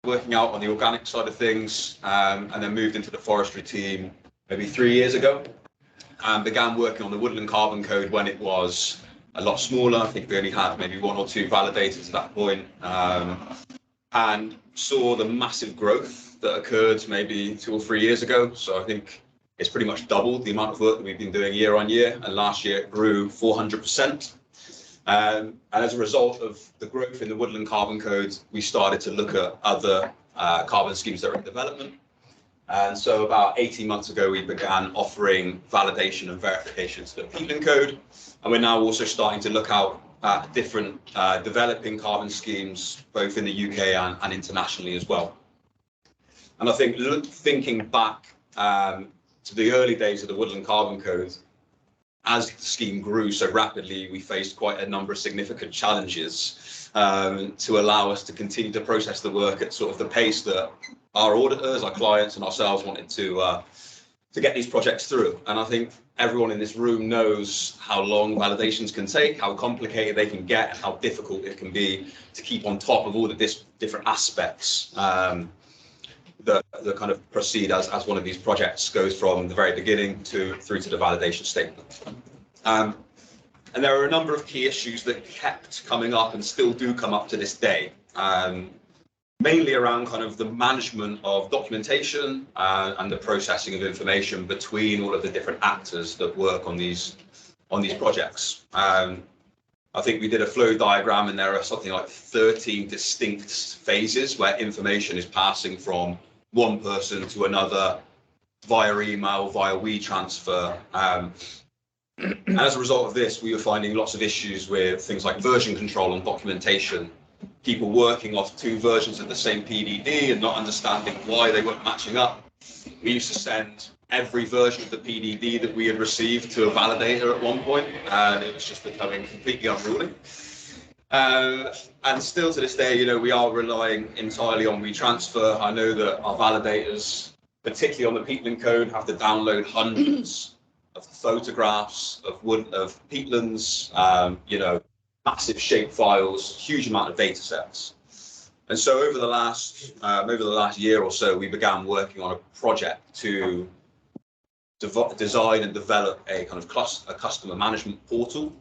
working out on the organic side of things, and then moved into the forestry team maybe 3 years ago, and began working on the woodland carbon code when it was a lot smaller. I think we only had maybe 1 or 2 validators at that point, and saw the massive growth that occurred maybe 2 or 3 years ago. So I think it's pretty much doubled the amount of work that we've been doing year on year, and last year it grew 400%. And as a result of the growth in the woodland carbon code, we started to look at other carbon schemes that are in development. And so about 18 months ago, we began offering validation and verification to the peatland code. And we're now also starting to look out at different developing carbon schemes, both in the UK and internationally as well. And I think thinking back to the early days of the woodland carbon code, as the scheme grew so rapidly, we faced quite a number of significant challenges to allow us to continue to process the work at sort of the pace that our auditors, our clients, and ourselves wanted to get these projects through. And I think everyone in this room knows how long validations can take, how complicated they can get, and how difficult it can be to keep on top of all the different aspects that kind of proceed as one of these projects goes from the very beginning through to the validation statement. And there are a number of key issues that kept coming up and still do come up to this day, mainly around kind of the management of documentation and the processing of information between all of the different actors that work on these projects. I think we did a flow diagram, and there are something like 13 distinct phases where information is passing from one person to another via email, via WeTransfer. And as a result of this, we were finding lots of issues with things like version control and documentation, people working off 2 versions of the same PDD and not understanding why they weren't matching up. We used to send every version of the PDD that we had received to a validator at one point, and it was just becoming completely unruly. And still to this day, we are relying entirely on WeTransfer. I know that our validators, particularly on the peatland code, have to download hundreds of photographs of peatlands, massive shape files, huge amount of data sets. And so over the last year or so, we began working on a project to design and develop a kind of a customer management portal,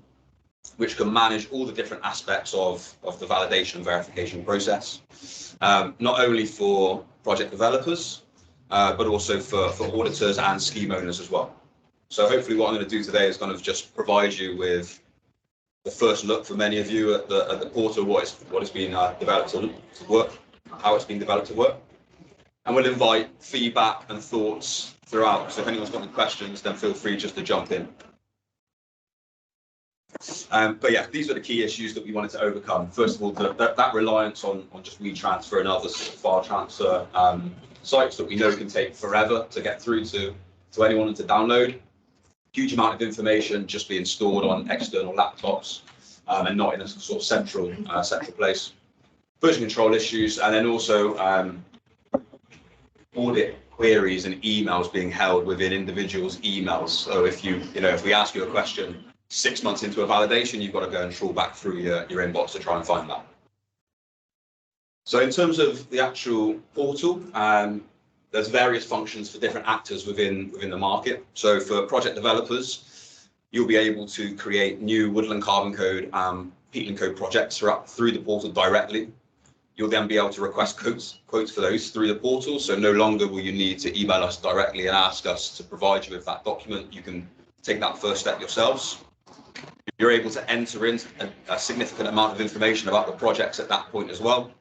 which can manage all the different aspects of the validation and verification process, not only for project developers, but also for auditors and scheme owners as well. So hopefully what I'm going to do today is kind of just provide you with the first look for many of you at the portal, what has been developed to work, how it's been developed to work. And we'll invite feedback and thoughts throughout. So if anyone's got any questions, then feel free just to jump in. But yeah, these are the key issues that we wanted to overcome. First of all, that reliance on just WeTransfer and other sort of file transfer sites that we know can take forever to get through to anyone and to download. Huge amount of information just being stored on external laptops and not in a sort of central place. Version control issues, and then also audit queries and emails being held within individuals' emails. So if we ask you a question 6 months into a validation, you've got to go and trawl back through your inbox to try and find that. So in terms of the actual portal, there's various functions for different actors within the market. So for project developers, you'll be able to create new woodland carbon code and peatland code projects through the portal directly. You'll then be able to request quotes for those through the portal. So no longer will you need to email us directly and ask us to provide you with that document. You can take that first step yourselves. You're able to enter in a significant amount of information about the projects at that point as well.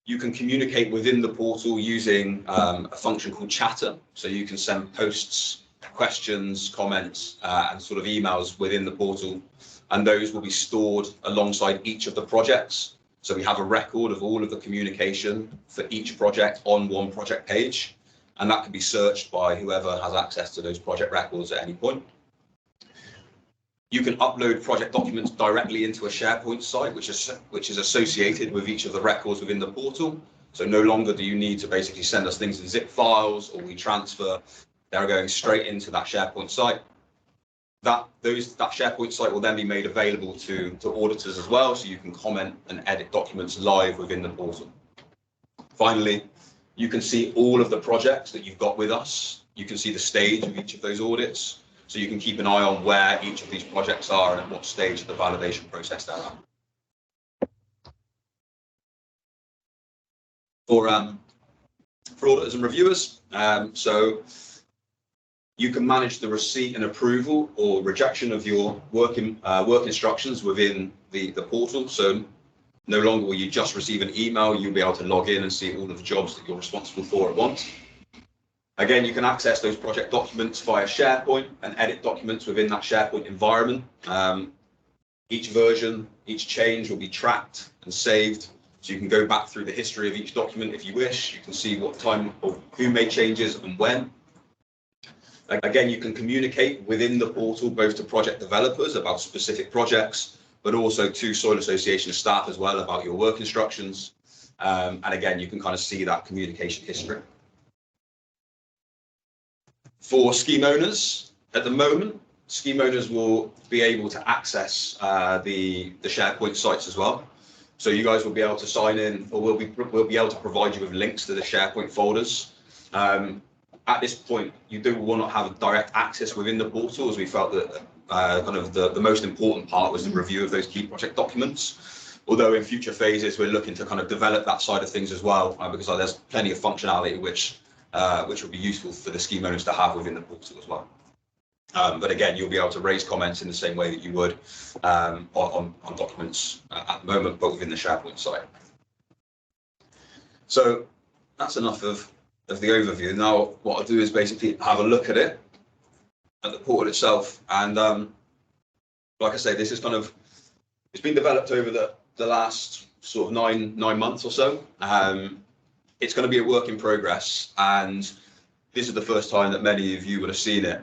You can communicate within the portal using a function called chatter. So you can send posts, questions, comments, and sort of emails within the portal. And those will be stored alongside each of the projects. So we have a record of all of the communication for each project on one project page. And that can be searched by whoever has access to those project records at any point. You can upload project documents directly into a SharePoint site, which is associated with each of the records within the portal. So no longer do you need to basically send us things in zip files or WeTransfer. They're going straight into that SharePoint site. That SharePoint site will then be made available to auditors as well, so you can comment and edit documents live within the portal. Finally, you can see all of the projects that you've got with us. You can see the stage of each of those audits, so you can keep an eye on where each of these projects are and at what stage of the validation process they're at. For auditors and reviewers, so you can manage the receipt and approval or rejection of your work instructions within the portal. So no longer will you just receive an email, you'll be able to log in and see all of the jobs that you're responsible for at once. Again, you can access those project documents via SharePoint and edit documents within that SharePoint environment. Each version, each change will be tracked and saved. So you can go back through the history of each document if you wish. You can see what time or who made changes and when. Again, you can communicate within the portal both to project developers about specific projects, but also to Soil Association staff as well about your work instructions. And again, you can kind of see that communication history. For scheme owners, at the moment, scheme owners will be able to access the SharePoint sites as well. So you guys will be able to sign in, or we'll be able to provide you with links to the SharePoint folders. At this point, you will not have direct access within the portal, as we felt that kind of the most important part was the review of those key project documents. Although in future phases, we're looking to kind of develop that side of things as well, because there's plenty of functionality which will be useful for the scheme owners to have within the portal as well. But again, you'll be able to raise comments in the same way that you would on documents at the moment, but within the SharePoint site. So that's enough of the overview. Now, what I'll do is basically have a look at it, at the portal itself. And like I say, this is kind of, it's been developed over the last sort of nine months or so. It's going to be a work in progress, and this is the first time that many of you would have seen it.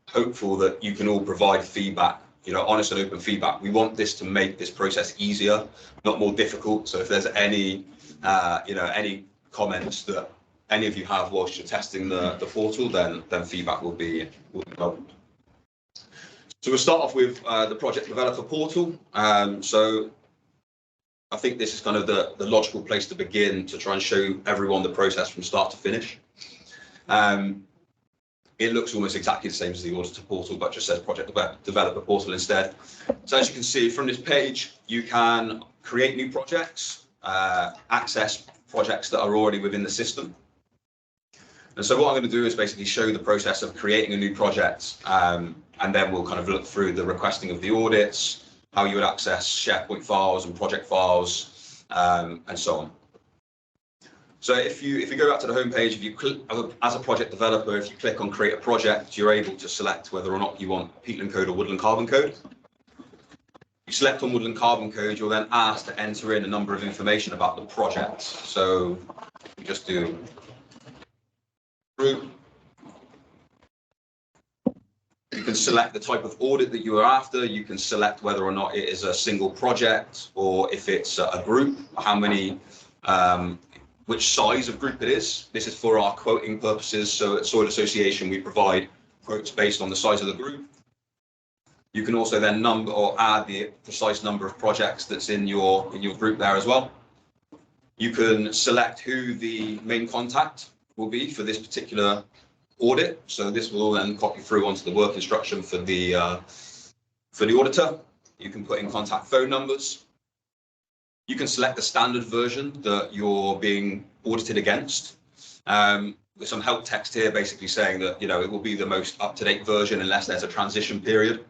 Hopeful that you can all provide feedback, honest and open feedback. We want this to make this process easier, not more difficult. So if there's any, any comments that any of you have whilst you're testing the portal, then feedback will be welcomed. So we'll start off with the project developer portal. So I think this is kind of the logical place to begin to try and show everyone the process from start to finish. It looks almost exactly the same as the auditor portal, but just says project developer portal instead. So as you can see from this page, you can create new projects, access projects that are already within the system. And so what I'm going to do is basically show the process of creating a new project, and then we'll kind of look through the requesting of the audits, how you would access SharePoint files and project files, and so on. So if you go back to the home page, if you click as a project developer, if you click on create a project, you're able to select whether or not you want peatland code or woodland carbon code. You select on woodland carbon code, you're then asked to enter in a number of information about the project. So we just do group. You can select the type of audit that you are after. You can select whether or not it is a single project or if it's a group, how many, which size of group it is. This is for our quoting purposes. So at Soil Association, we provide quotes based on the size of the group. You can also then number or add the precise number of projects that's in your group there as well. You can select who the main contact will be for this particular audit. So this will then copy through onto the work instruction for the auditor. You can put in contact phone numbers. You can select the standard version that you're being audited against. With some help text here basically saying that it will be the most up-to-date version unless there's a transition period.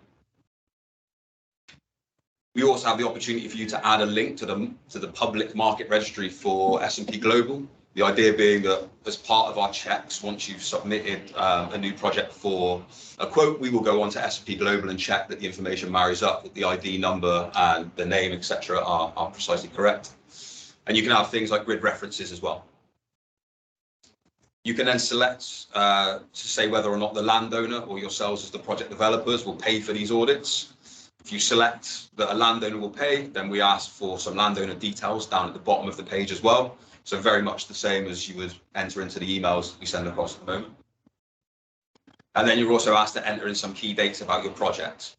We also have the opportunity for you to add a link to the public market registry for S&P Global. The idea being that as part of our checks, once you've submitted a new project for a quote, we will go on to S&P Global and check that the information marries up, that the ID number and the name, etc., are precisely correct. And you can have things like grid references as well. You can then select to say whether or not the landowner or yourselves as the project developers will pay for these audits. If you select that a landowner will pay, then we ask for some landowner details down at the bottom of the page as well. So very much the same as you would enter into the emails we send across at the moment. And then you're also asked to enter in some key dates about your project.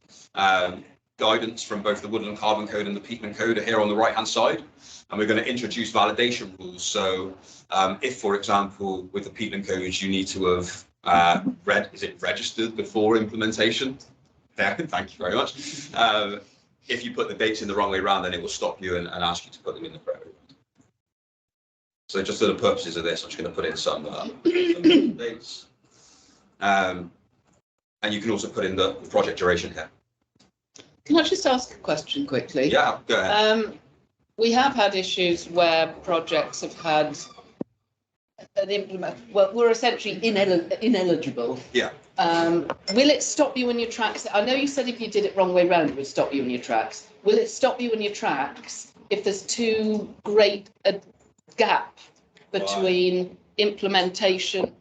guidance from both the Woodland Carbon Code and the Peatland Code are here on the right-hand side. And we're going to introduce validation rules. So if, for example, with the Peatland Code, you need to have registered before implementation? Yeah, thank you very much. If you put the dates in the wrong way around, then it will stop you and ask you to put them in the correct way. So just for the purposes of this, I'm just going to put in some dates. And you can also put in the project duration here. Can I just ask a question quickly? Yeah, go ahead. We have had issues where projects have had we're essentially ineligible. Yeah. Will it stop you in your tracks? I know you said if you did it wrong way round, it would stop you in your tracks. Will it stop you in your tracks if there's too great a gap between implementation,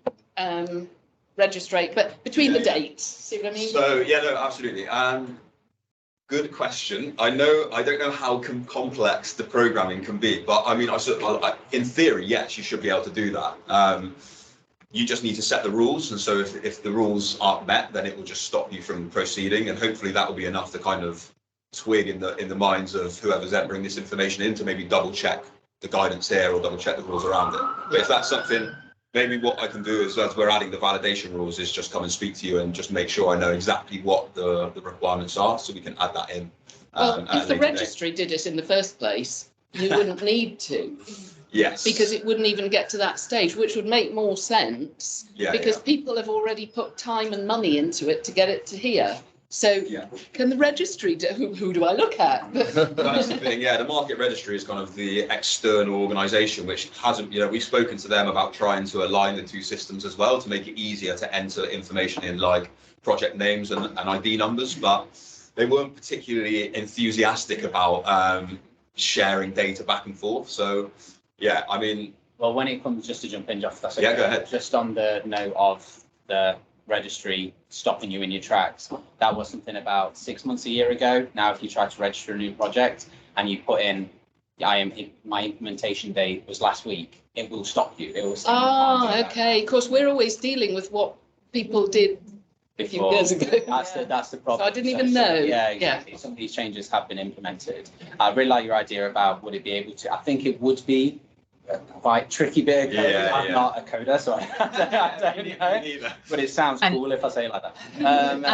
registrate, but between the dates? See what I mean? So yeah, no, absolutely. Good question. I don't know how complex the programming can be, but I mean, in theory, yes, you should be able to do that. You just need to set the rules, and so if the rules aren't met, then it will just stop you from proceeding, and hopefully that will be enough to kind of twig in the minds of whoever's entering this information in to maybe double check the guidance here or double check the rules around it. But if that's something, maybe what I can do is, as we're adding the validation rules, is just come and speak to you and just make sure I know exactly what the requirements are, so we can add that in. Well, if the registry did it in the first place, you wouldn't need to. Yes. Because it wouldn't even get to that stage, which would make more sense. Yeah, because people have already put time and money into it to get it to here. So can the registry do, who do I look at? That's the thing, yeah. The market registry is kind of the external organisation which hasn't, we've spoken to them about trying to align the two systems as well to make it easier to enter information in, like project names and ID numbers, but they weren't particularly enthusiastic about sharing data back and forth. So yeah, I mean, well, when it comes, just to jump in, Jeff, that's okay. Yeah, go ahead. Just on the note of the registry stopping you in your tracks, that was something about 6 months, a year ago. Now, if you try to register a new project and you put in, my implementation date was last week, it will stop you. It will say okay. Of course, we're always dealing with what people did a few years ago. That's the problem. So I didn't even know. Yeah, exactly. Some of these changes have been implemented. I really like your idea about would it be able to. I think it would be a quite tricky bit of coding. I'm not a coder, so I don't know. But it sounds cool if I say it like that.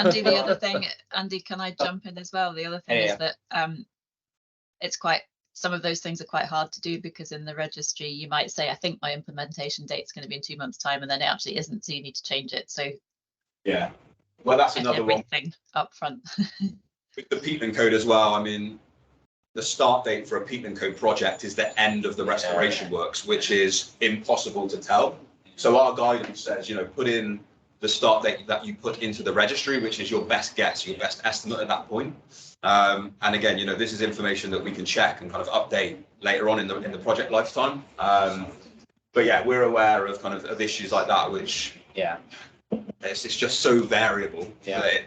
Andy, the other thing, Andy, can I jump in as well? The other thing is that it's quite. Some of those things are quite hard to do because in the registry you might say, I think my implementation date is going to be in 2 months' time, and then it actually isn't, so you need to change it. So yeah. Well, that's another one. Everything up front. With the Peatland Code as well, I mean, the start date for a Peatland Code project is the end of the restoration works, which is impossible to tell. So our guidance says, put in the start date that you put into the registry, which is your best guess, your best estimate at that point. And again, this is information that we can check and kind of update later on in the project lifetime. But yeah, we're aware of of issues like that, which it's just so variable that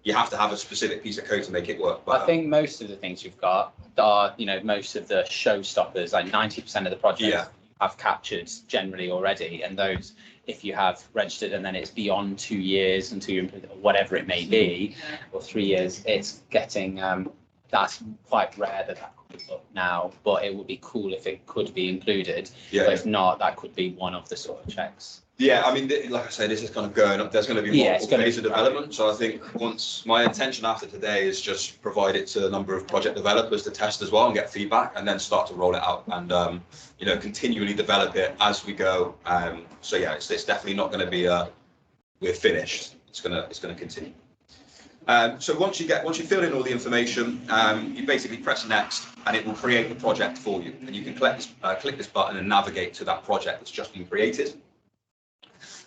you have to have a specific piece of code to make it work. But I think most of the things you've got are, most of the showstoppers, like 90% of the projects have captured generally already. And those, if you have registered and then it's beyond 2 years until you whatever it may be, or 3 years, it's getting, that's quite rare that could be up now, but it would be cool if it could be included. But if not, that could be one of the sort of checks. Yeah, I mean, like I say, this is kind of going up. There's going to be multiple phases of development. So I think my intention after today is just provide it to a number of project developers to test as well and get feedback, and then start to roll it out and continually develop it as we go. So yeah, it's definitely not going to be we're finished. It's gonna continue. So once you fill in all the information, you basically press next, and it will create the project for you, and you can click this button and navigate to that project that's just been created.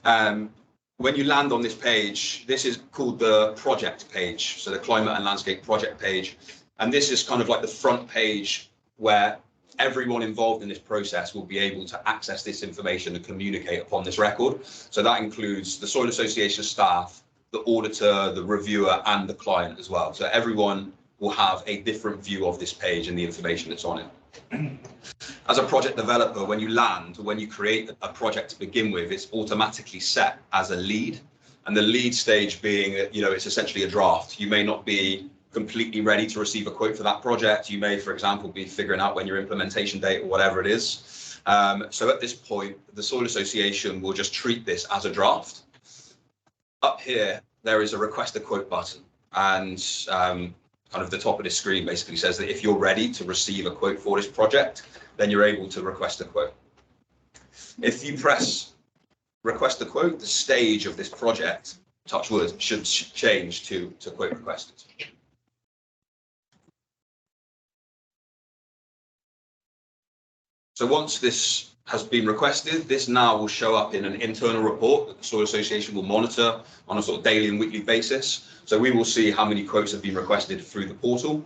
When you land on this page, this is called the project page, so the climate and landscape project page, and this is kind of like the front page where everyone involved in this process will be able to access this information and communicate upon this record. So that includes the Soil Association staff, the auditor, the reviewer, and the client as well. So everyone will have a different view of this page and the information that's on it. As a project developer, when you create a project to begin with, it's automatically set as a lead, and the lead stage being, it's essentially a draft. You may not be completely ready to receive a quote for that project. You may, for example, be figuring out when your implementation date or whatever it is. So at this point, the Soil Association will just treat this as a draft. Up here, there is a request a quote button, and kind of the top of the screen basically says that if you're ready to receive a quote for this project, then you're able to request a quote. If you press request a quote, the stage of this project, touch wood, should change to quote requested. So once this has been requested, this now will show up in an internal report that the Soil Association will monitor on a sort of daily and weekly basis. So we will see how many quotes have been requested through the portal.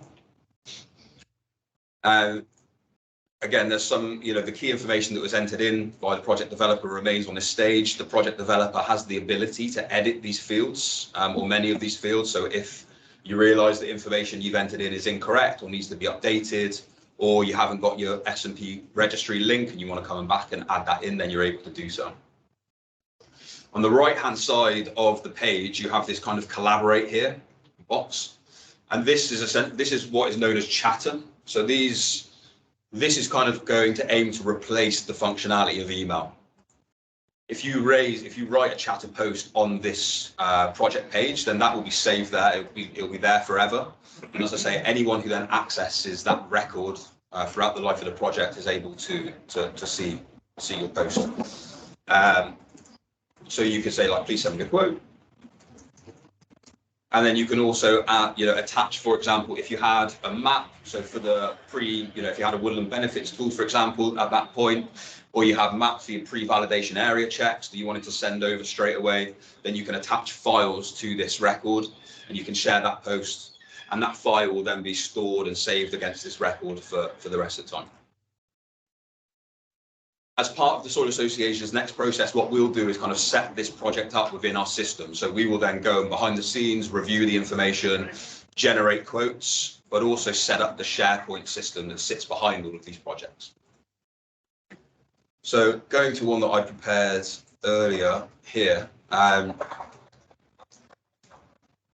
Again, there's some, the key information that was entered in by the project developer remains on this stage. The project developer has the ability to edit these fields, or many of these fields. So if you realize the information you've entered in is incorrect or needs to be updated, or you haven't got your S&P registry link and you want to come back and add that in, then you're able to do so. On the right-hand side of the page, you have this kind of collaborate here box. And this is what is known as chatter. So this is kind of going to aim to replace the functionality of email. If you write a chatter post on this project page, then that will be saved there. It'll be there forever. And as I say, anyone who then accesses that record throughout the life of the project is able to see your post. So you could say, like, please send me a quote. And then you can also add, attach, for example, if you had a map, so for the if you had a woodland benefits tool, for example, at that point, or you have maps for your pre-validation area checks that you wanted to send over straight away, then you can attach files to this record and you can share that post, and that file will then be stored and saved against this record for the rest of the time. As part of the Soil Association's next process, what we'll do is kind of set this project up within our system. So we will then go behind the scenes, review the information, generate quotes, but also set up the SharePoint system that sits behind all of these projects. So going to one that I prepared earlier here,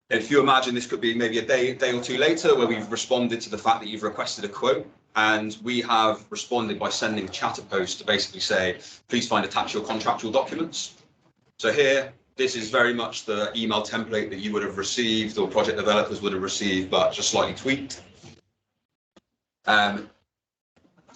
if you imagine this could be maybe a day or two later where we've responded to the fact that you've requested a quote, and we have responded by sending a chatter post to basically say, please find attached your contractual documents. So here, this is very much the email template that you would have received or project developers would have received, but just slightly tweaked. The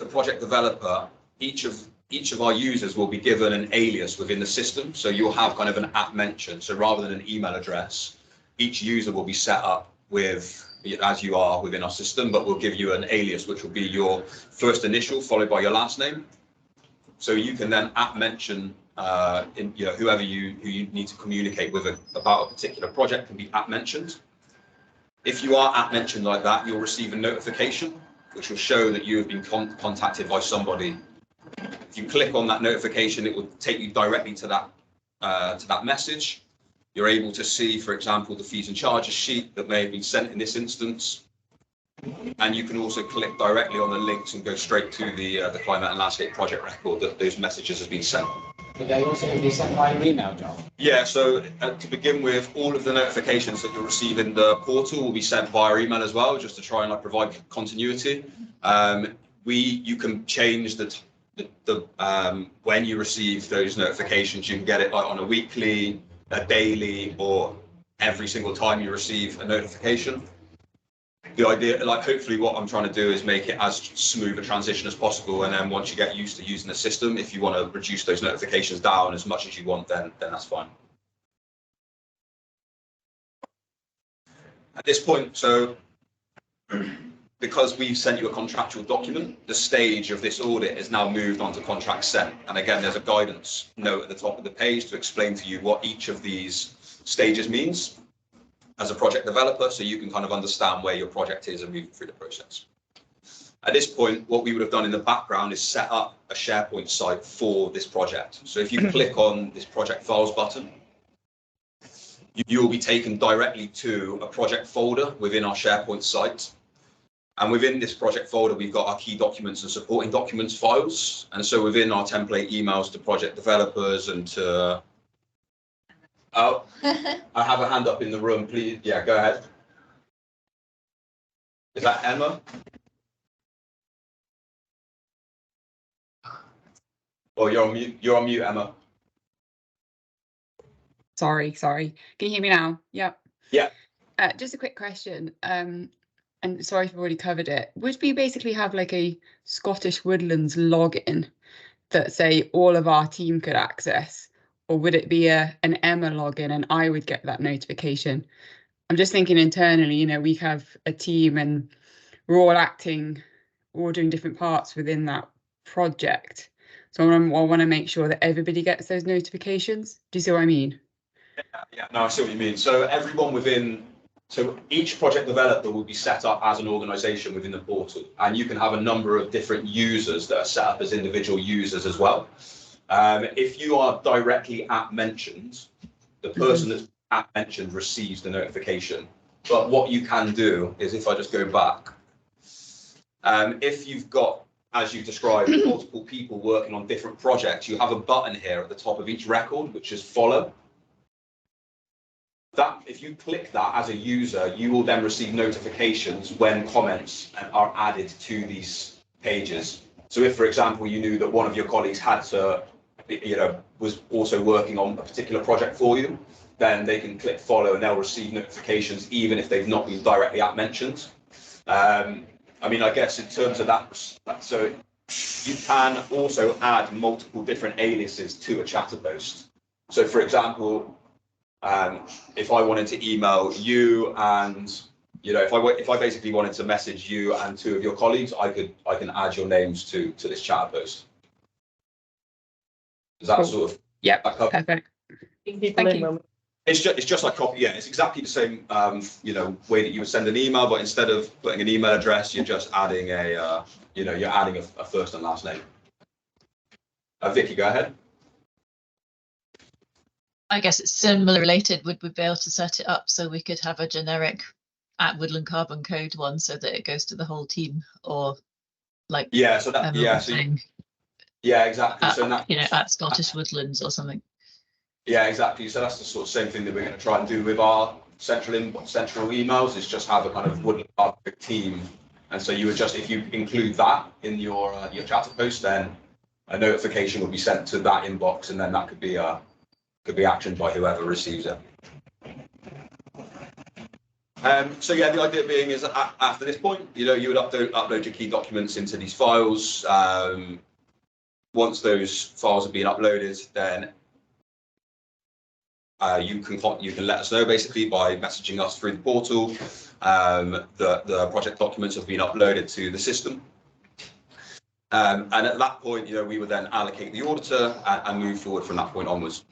project developer, each of our users will be given an alias within the system. So you'll have kind of an @ mention. So rather than an email address, each user will be set up with, as you are within our system, but we'll give you an alias, which will be your first initial followed by your last name. So you can then mention whoever who you need to communicate with about a particular project can be mentioned. If you are mentioned like that, you'll receive a notification which will show that you have been contacted by somebody. If you click on that notification, it will take you directly to that message. You're able to see, for example, the fees and charges sheet that may have been sent in this instance. And you can also click directly on the links and go straight to the climate and landscape project record that those messages have been sent. Would they also be sent by email, John? Yeah, so to begin with, all of the notifications that you'll receive in the portal will be sent via email as well, just to try and provide continuity. You can change when you receive those notifications. You can get it on a weekly, a daily, or every single time you receive a notification. The idea, hopefully what I'm trying to do is make it as smooth a transition as possible, and then once you get used to using the system, if you want to reduce those notifications down as much as you want, then that's fine. At this point, so because we've sent you a contractual document, the stage of this audit is now moved on to contract sent. And again, there's a guidance note at the top of the page to explain to you what each of these stages means as a project developer, so you can kind of understand where your project is and move through the process. At this point, what we would have done in the background is set up a SharePoint site for this project. So if you click on this project files button, you will be taken directly to a project folder within our SharePoint site. And within this project folder, we've got our key documents and supporting documents files. And so within our template emails to project developers and to... Oh, I have a hand up in the room, please. Yeah, go ahead. Is that Emma? Oh, you're on mute. You're on mute, Emma. Sorry. Can you hear me now? Yep. Yeah. Just a quick question. And sorry if I've already covered it. Would we basically have like a Scottish Woodlands login that say all of our team could access, or would it be an Emma login and I would get that notification? I'm just thinking internally, you know, we have a team and we're all doing different parts within that project. So I want to make sure that everybody gets those notifications. Do you see what I mean? Yeah, no, I see what you mean. So everyone so each project developer will be set up as an organization within the portal, and you can have a number of different users that are set up as individual users as well. If you are directly mentioned, the person that's mentioned receives the notification. But what you can do is, if I just go back, if you've got, as you described, multiple people working on different projects, you have a button here at the top of each record, which is follow. That, if you click that as a user, you will then receive notifications when comments are added to these pages. So if, for example, you knew that one of your colleagues had to, was also working on a particular project for you, then they can click follow and they'll receive notifications even if they've not been directly mentioned. I mean, I guess in terms of that, so you can also add multiple different aliases to a chatter post. So, for example, if I wanted to email you and, if I basically wanted to message you and two of your colleagues, I can add your names to this chatter post. Does that sort of? Yeah, perfect. Thank you. It's just like copy. Yeah, it's exactly the same, way that you would send an email, but instead of putting an email address, you're just adding you're adding a first and last name. Vicky, go ahead. I guess it's similar related. Would we be able to set it up so we could have a generic at Woodland Carbon Code one so that it goes to the whole team, or like so yeah, exactly. So at Scottish Woodlands or something. Yeah, exactly. So that's the sort of same thing that we're going to try and do with our central emails, is just have a kind of Woodland Carbon Code team. And so you would just, if you include that in your chatter post, then a notification will be sent to that inbox, and then that could be actioned by whoever receives it. So yeah, the idea being is that after this point, you would upload your key documents into these files. Once those files have been uploaded, then you can let us know basically by messaging us through the portal. The project documents have been uploaded to the system. And at that point, we would then allocate the auditor and move forward from that point onwards.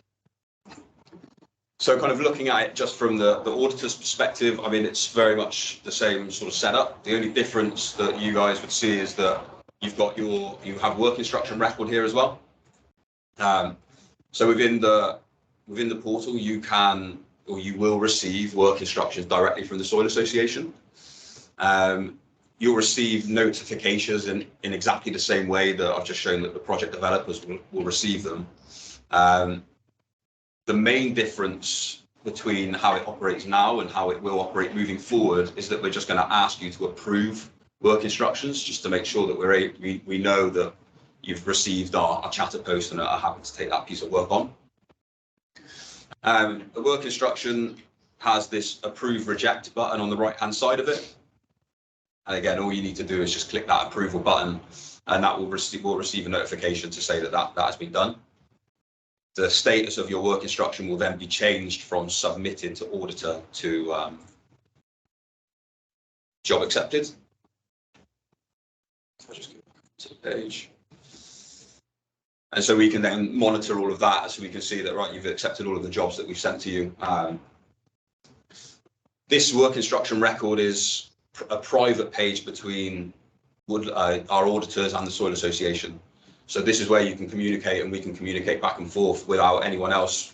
So kind of looking at it just from the auditor's perspective, I mean, it's very much the same sort of setup. The only difference that you guys would see is that you have work instruction record here as well. So within the portal, you can, or you will receive work instructions directly from the Soil Association. You'll receive notifications in exactly the same way that I've just shown that the project developers will receive them. The main difference between how it operates now and how it will operate moving forward is that we're just going to ask you to approve work instructions, just to make sure that we know that you've received our chatter post and are happy to take that piece of work on. The work instruction has this approve reject button on the right hand side of it. And again, all you need to do is just click that approval button, and that will receive a notification to say that has been done. The status of your work instruction will then be changed from submitted to auditor to job accepted. So I'll just go back to the page. And so we can then monitor all of that, so we can see that, right, you've accepted all of the jobs that we've sent to you. This work instruction record is a private page between our auditors and the Soil Association. So this is where you can communicate, and we can communicate back and forth without anyone else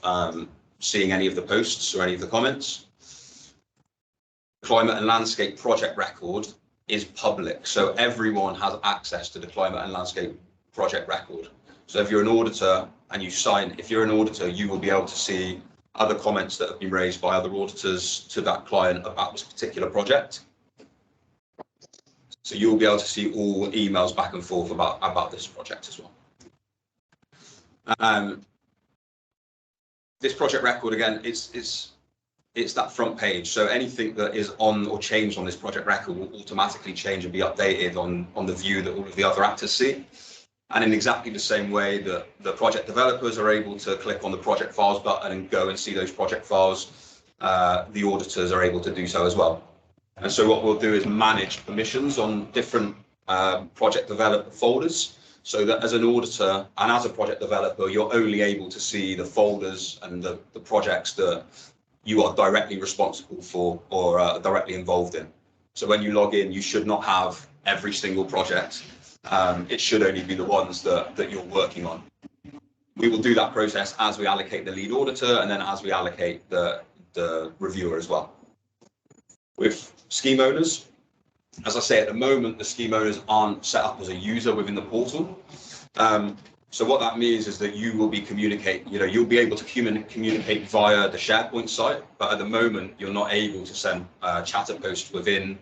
seeing any of the posts or any of the comments. Climate and landscape project record is public, so everyone has access to the climate and landscape project record. So if you're an auditor and you will be able to see other comments that have been raised by other auditors to that client about this particular project. So you'll be able to see all emails back and forth about this project as well. This project record, again, it's that front page. So anything that is on or changed on this project record will automatically change and be updated on the view that all of the other actors see. And in exactly the same way that the project developers are able to click on the project files button and go and see those project files, the auditors are able to do so as well. And so what we'll do is manage permissions on different project developer folders, so that as an auditor and as a project developer, you're only able to see the folders and the projects that you are directly responsible for or directly involved in. So when you log in, you should not have every single project. It should only be the ones that you're working on. We will do that process as we allocate the lead auditor and then as we allocate the reviewer as well. With scheme owners, as I say, at the moment, the scheme owners aren't set up as a user within the portal. So what that means is that you will be you'll be able to communicate via the SharePoint site, but at the moment, you're not able to send chatter posts within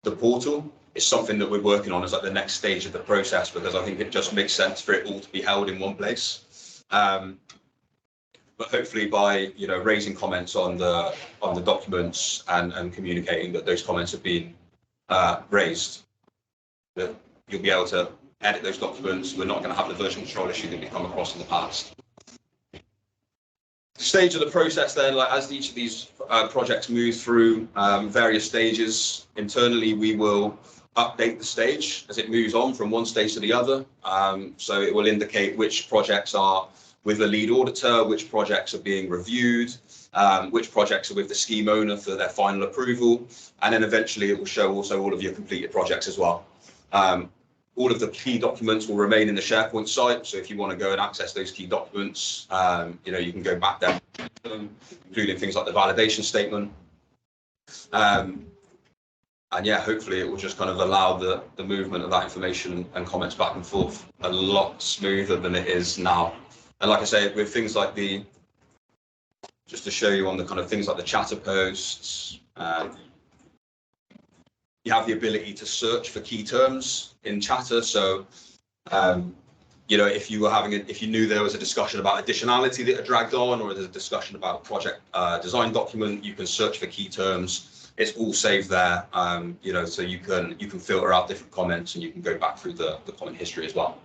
the portal. It's something that we're working on as like the next stage of the process, because I think it just makes sense for it all to be held in one place. But hopefully by raising comments on the documents and communicating that those comments have been raised, that you'll be able to edit those documents. We're not going to have the version control issue that we've come across in the past. Stage of the process then, like as each of these projects move through various stages, internally we will update the stage as it moves on from one stage to the other. So it will indicate which projects are with the lead auditor, which projects are being reviewed, which projects are with the scheme owner for their final approval, and then eventually it will show also all of your completed projects as well. All of the key documents will remain in the SharePoint site, so if you want to go and access those key documents, you can go back there, including things like the validation statement. And yeah, hopefully it will just kind of allow the movement of that information and comments back and forth a lot smoother than it is now. And like I say, with things like just to show you on the kind of things like the chatter posts, you have the ability to search for key terms in chatter. So, if you knew there was a discussion about additionality that are dragged on, or there's a discussion about project design document, you can search for key terms. It's all saved there, so you can filter out different comments and you can go back through the comment history as well.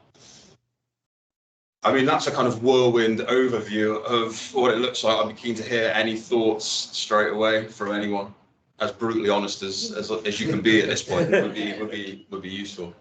I mean, that's a kind of whirlwind overview of what it looks like. I'd be keen to hear any thoughts straight away from anyone. As brutally honest as you can be at this point would be useful.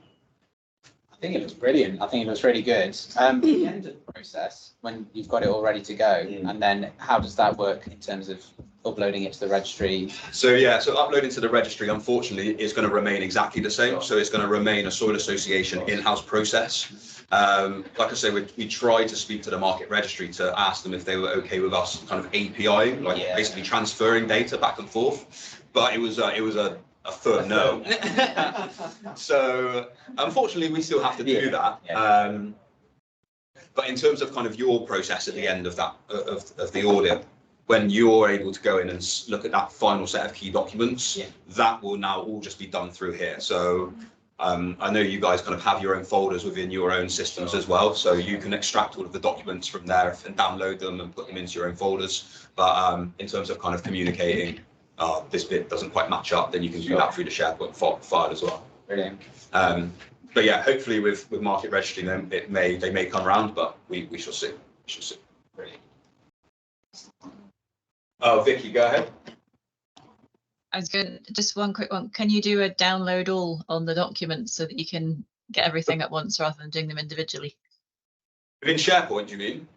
I think it looks brilliant. I think it looks really good. The end of the process, when you've got it all ready to go, and then how does that work in terms of uploading it to the registry? So uploading to the registry, unfortunately, is going to remain exactly the same. So it's going to remain a soil association in-house process. Like I say, we tried to speak to the market registry to ask them if they were okay with us kind of APIing, basically transferring data back and forth, but it was a firm no. So unfortunately, we still have to do that. But in terms of kind of your process at the end of that of the audit, when you're able to go in and look at that final set of key documents, that will now all just be done through here. So I know you guys kind of have your own folders within your own systems as well, so you can extract all of the documents from there and download them and put them into your own folders. But in terms of kind of communicating, this bit doesn't quite match up, then you can do that through the SharePoint file as well. Brilliant. But yeah, hopefully with market registry, then they may come around, but we shall see. Brilliant. Oh, Vicky, go ahead. I was going just one quick one. Can you do a download all on the documents so that you can get everything at once rather than doing them individually? Within SharePoint, you mean?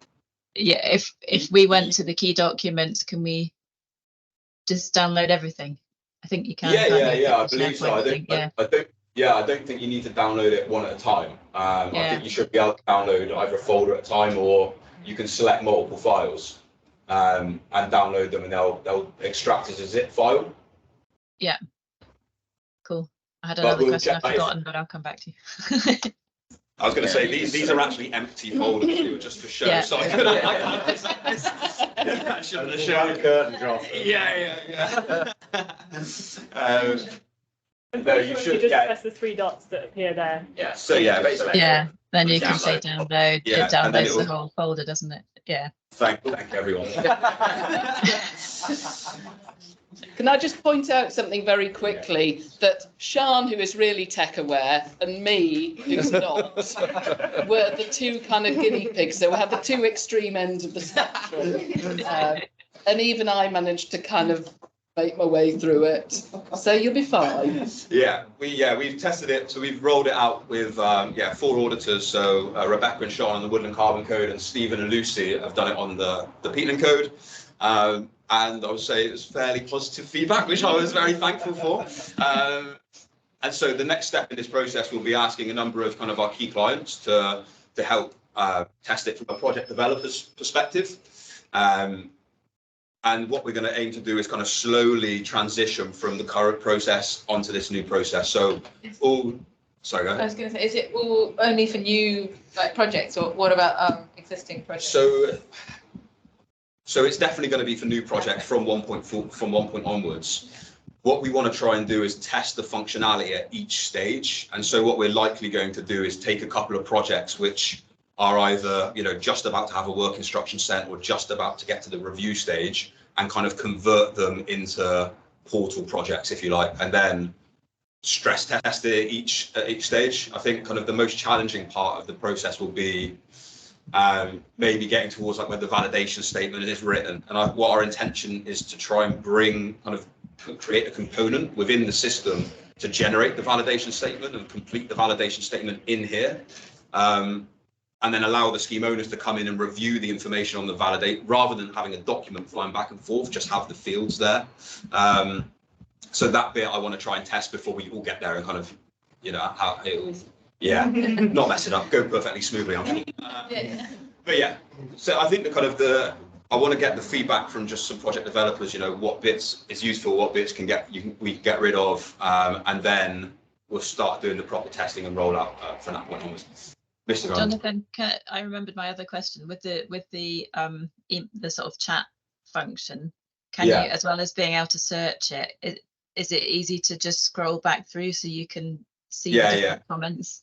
Yeah, if we went to the key documents, can we just download everything? I think you can. Yeah, I believe so. I don't think you need to download it one at a time. I think you should be able to download either a folder at a time, or you can select multiple files and download them, and they'll extract as a zip file. Yeah. Cool. I had another question I've forgotten, but I'll come back to you. I was going to say these are actually empty folders. They were just for show. Yeah. So I shouldn't have shown the curtain drop. Yeah. No, you should. just Yeah. press the 3 dots that appear there. Yeah. So yeah, basically. Yeah, then you can say Download. download. Yeah, It and then downloads the it'll- whole folder, doesn't it? Yeah. Thank everyone. Can I just point out something very quickly, that Sian, who is really tech aware, and me, who's not, were the two kind of guinea pigs. So we had the two extreme ends of the spectrum. And even I managed to kind of make my way through it. So you'll be fine. We've tested it. So we've rolled it out with 4 auditors. So Rebecca and Sean on the Woodland Carbon Code, and Stephen and Lucy have done it on the peatland code. And I would say it was fairly positive feedback, which I was very thankful for. And so the next step in this process will be asking a number of kind of our key clients to help test it from a project developer's perspective. And what we're going to aim to do is kind of slowly transition from the current process onto this new process. So sorry, go ahead. I was going to say, is it all only for new projects, or what about existing projects? So it's definitely going to be for new projects from 1.4 onwards. What we want to try and do is test the functionality at each stage. And so what we're likely going to do is take a couple of projects which are either, just about to have a work instruction set or just about to get to the review stage, and kind of convert them into portal projects, if you like, and then stress test it at each stage. I think kind of the most challenging part of the process will be maybe getting towards like where the validation statement is written. And what our intention is to try and create a component within the system to generate the validation statement and complete the validation statement in here. And then allow the scheme owners to come in and review the information on the validate, rather than having a document flying back and forth, just have the fields there. So that bit I want to try and test before we all get there, and kind of, how it will, not mess it up, go perfectly smoothly, I'm sure. But yeah, so I think I want to get the feedback from just some project developers, what bits is useful, what bits we can get rid of, and then we'll start doing the proper testing and rollout from that point onwards. Mr. Jonathan, I remembered my other question with the sort of chat function. Can you, as well as being able to search it, is it easy to just scroll back through so you can see the different comments?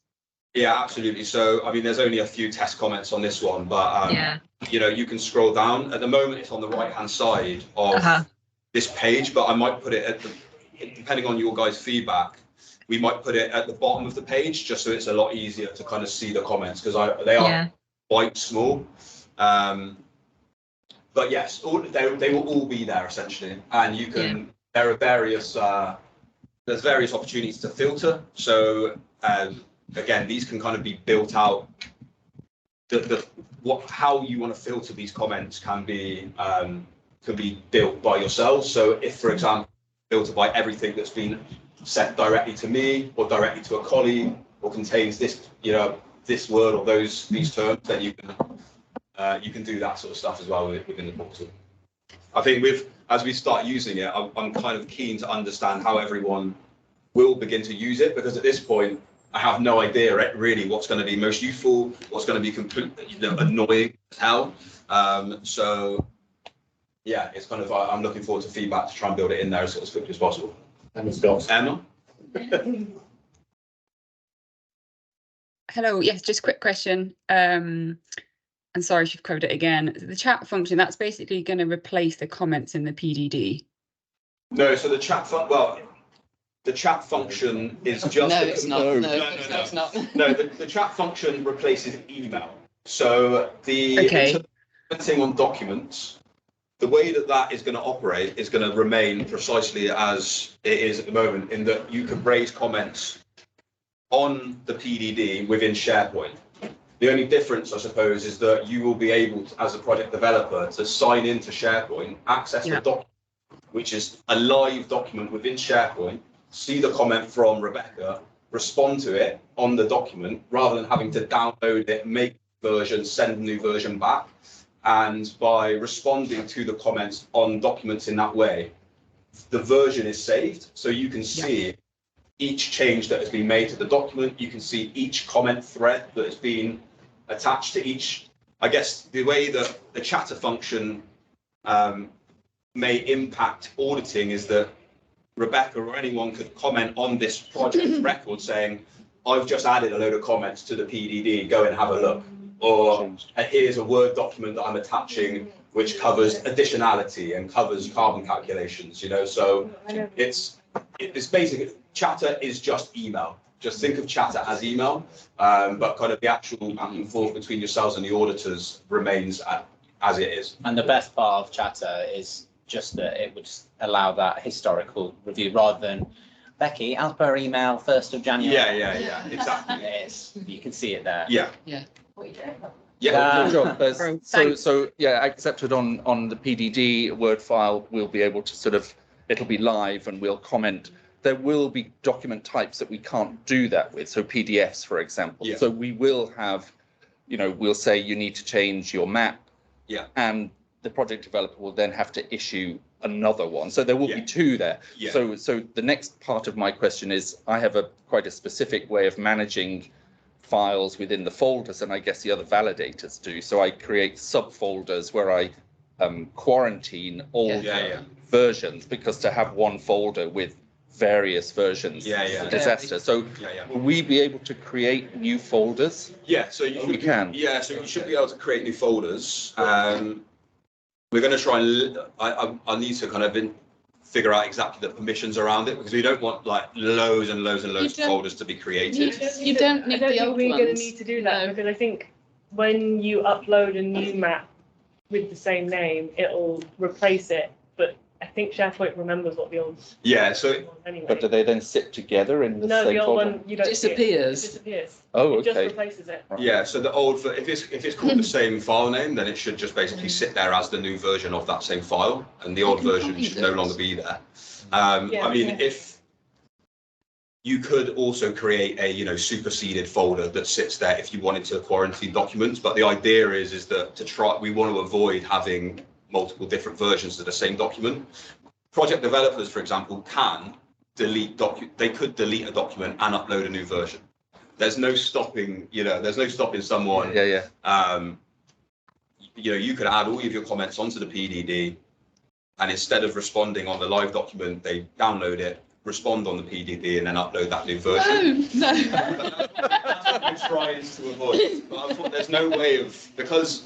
Yeah, absolutely. So, I mean, there's only a few test comments on this one, but you can scroll down. At the moment, it's on the right-hand side of this page, but I might put it depending on your guys' feedback, we might put it at the bottom of the page, just so it's a lot easier to kind of see the comments, because they are quite small. But yes, they will all be there essentially, and you can. There are various opportunities to filter. So again, these can kind of be built out. How you want to filter these comments can be built by yourselves. So if, for example, filter by everything that's been sent directly to me or directly to a colleague, or contains this this word or these terms, then you can do that sort of stuff as well within the portal. I think as we start using it, I'm kind of keen to understand how everyone will begin to use it, because at this point I have no idea really what's going to be most useful, what's going to be completely annoying as hell. So yeah, it's kind of I'm looking forward to feedback to try and build it in there as quickly as possible. Emma? Hello, yes, just a quick question. And sorry if you've covered it again. The chat function, that's basically going to replace the comments in the PDD. No, so the chat function is just. No, it's not. No, it's not. No, the chat function replaces email. So the commenting on documents, the way that is going to operate is going to remain precisely as it is at the moment, in that you can raise comments on the PDD within SharePoint. The only difference, I suppose, is that you will be able to, as a project developer, to sign into SharePoint, access the document, which is a live document within SharePoint, see the comment from Rebecca, respond to it on the document, rather than having to download it, make a version, send a new version back. And by responding to the comments on documents in that way, the version is saved, so you can see each change that has been made to the document. You can see each comment thread that has been attached to each. I guess the way that the chatter function may impact auditing is that Rebecca or anyone could comment on this project record saying, I've just added a load of comments to the PDD, go and have a look. Or here's a Word document that I'm attaching, which covers additionality and covers carbon calculations, you know, so it's basically, Chatter is just email. Just think of Chatter as email, but kind of the actual back and forth between yourselves and the auditors remains as it is. And the best part of Chatter is just that it would allow that historical review rather than Becky, as per email, 1st of January. Yeah, exactly. It's, you can see it there. Yeah. Yeah. So yeah, accepted on the PDD Word file, we'll be able to sort of, it'll be live and we'll comment. There will be document types that we can't do that with. So PDFs, for example. Yeah. So we will have, you know, we'll say you need to change your map. Yeah. And the project developer will then have to issue another one. So there will be two there. Yeah. So the next part of my question is, I have quite a specific way of managing files within the folders, and I guess the other validators do. So I create subfolders where I quarantine all versions, because to have one folder with various versions is a disaster. So will we be able to create new folders? Yeah, so we can. Yeah, so you should be able to create new folders. We're going to try and I need to kind of figure out exactly the permissions around it, because we don't want like loads and loads and loads of folders to be created. You don't need the old we're ones. going to need to do that, because I think when you upload a new map with the same name, it'll replace it. But I think SharePoint remembers what the old so anyway. But do they then sit together in the No, same the old folder? one you don't Disappears. See it. It disappears. Oh, It just okay. replaces it. yeah, so the old, if it's called the same file name, then it should just basically sit there as the new version of that same file, and the old version should no longer be there. I mean, if you could also create a superseded folder that sits there if you wanted to quarantine documents, but the idea is that we want to avoid having multiple different versions of the same document. Project developers, for example, can delete they could delete a document and upload a new version. There's no stopping, someone. You could add all of your comments onto the PDD, and instead of responding on the live document, they download it, respond on the PDD, and then upload that new version. No. That's what we're trying to avoid. But I thought there's no way of, because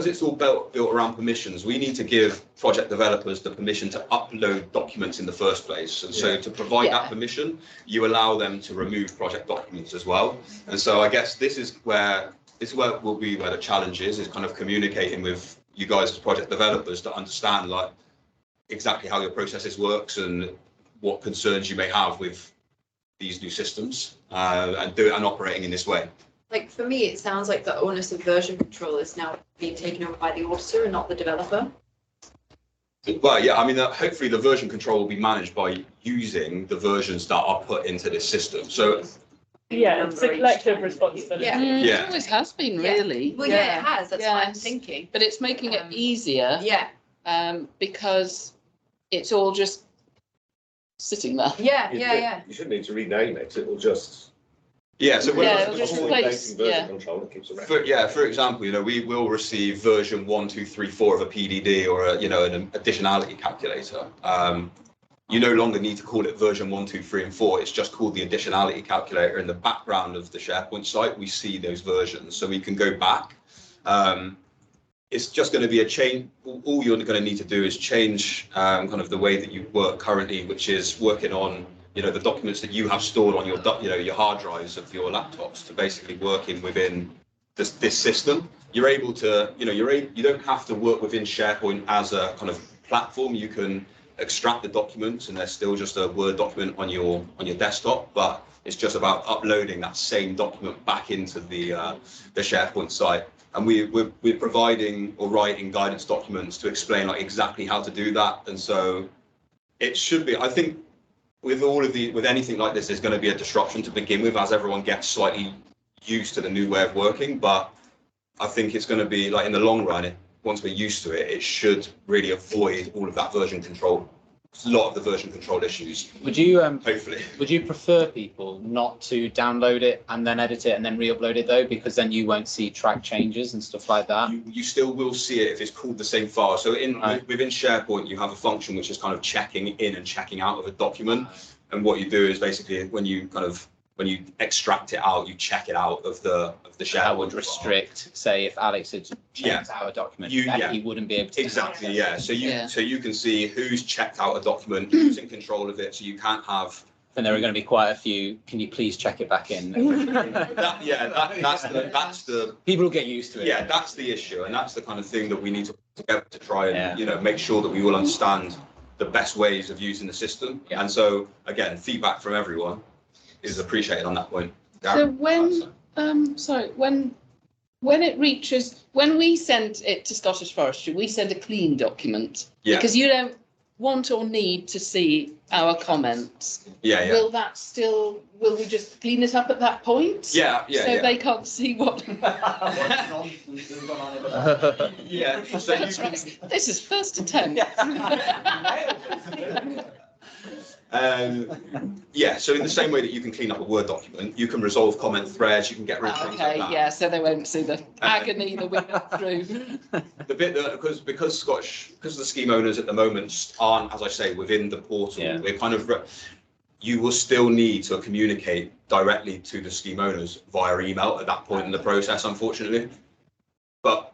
it's all built around permissions, we need to give project developers the permission to upload documents in the first place. And so to provide that permission, you allow them to remove project documents as well. And so I guess this is where will be where the challenge is kind of communicating with you guys as project developers to understand like exactly how your processes works and what concerns you may have with these new systems and operating in this way. Like for me, it sounds like the onus of version control is now being taken over by the auditor and not the developer. Well, yeah, I mean, hopefully the version control will be managed by using the versions that are put into this system. So yeah, it's a collective responsibility. It always has been, really. Well, it has. That's what I'm thinking. But it's making it easier. Yeah. Because it's all just sitting there. Yeah. You shouldn't need to rename it. It will just. Yeah, so it'll just replace. Control that keeps it for example, we will receive version 1, 2, 3, 4 of a PDD or an additionality calculator. You no longer need to call it version 1, 2, 3, and 4. It's just called the additionality calculator. In the background of the SharePoint site, we see those versions, so we can go back. It's just going to be a change. All you're going to need to do is change kind of the way that you work currently, which is working on the documents that you have stored on your hard drives of your laptops to basically working within this system. You're able to you don't have to work within SharePoint as a kind of platform. You can extract the documents and they're still just a Word document on your desktop, but it's just about uploading that same document back into the SharePoint site. And we're providing or writing guidance documents to explain like exactly how to do that. And so it should be, I think with anything like this, there's going to be a disruption to begin with as everyone gets slightly used to the new way of working. But I think it's going to be like in the long run, once we're used to it, it should really avoid all of that version control a lot of the version control issues. Would you Hopefully. would you prefer people not to download it and then edit it and then re-upload it though, because then you won't see track changes and stuff like that? You still will see it if it's called the same file. So within SharePoint, you have a function which is kind of checking in and checking out of a document. And what you do is basically when you extract it out, you check it out of the SharePoint. That would restrict, say, if Alex had checked out a document, he wouldn't be able to. Exactly, yeah. So you can see who's checked out a document, who's in control of it, so you can't have. And there are going to be quite a few. Can you please check it back in? That's the. People will get used to it. Yeah, that's the issue, and that's the kind of thing that we need to put together to try and make sure that we all understand the best ways of using the system. Yeah. And so again, feedback from everyone is appreciated on that point. So when when we send it to Scottish Forestry, we send a clean document because you don't want or need to see our comments. Yeah. Will we just clean it up at that point? So they can't see what. Yeah. So This is first attempt. So in the same way that you can clean up a Word document, you can resolve comment threads, you can get rid of things like that. So they won't see the agony that we went through. The bit that, because the scheme owners at the moment aren't, as I say, within the portal, we're kind of, you will still need to communicate directly to the scheme owners via email at that point in the process, unfortunately. But,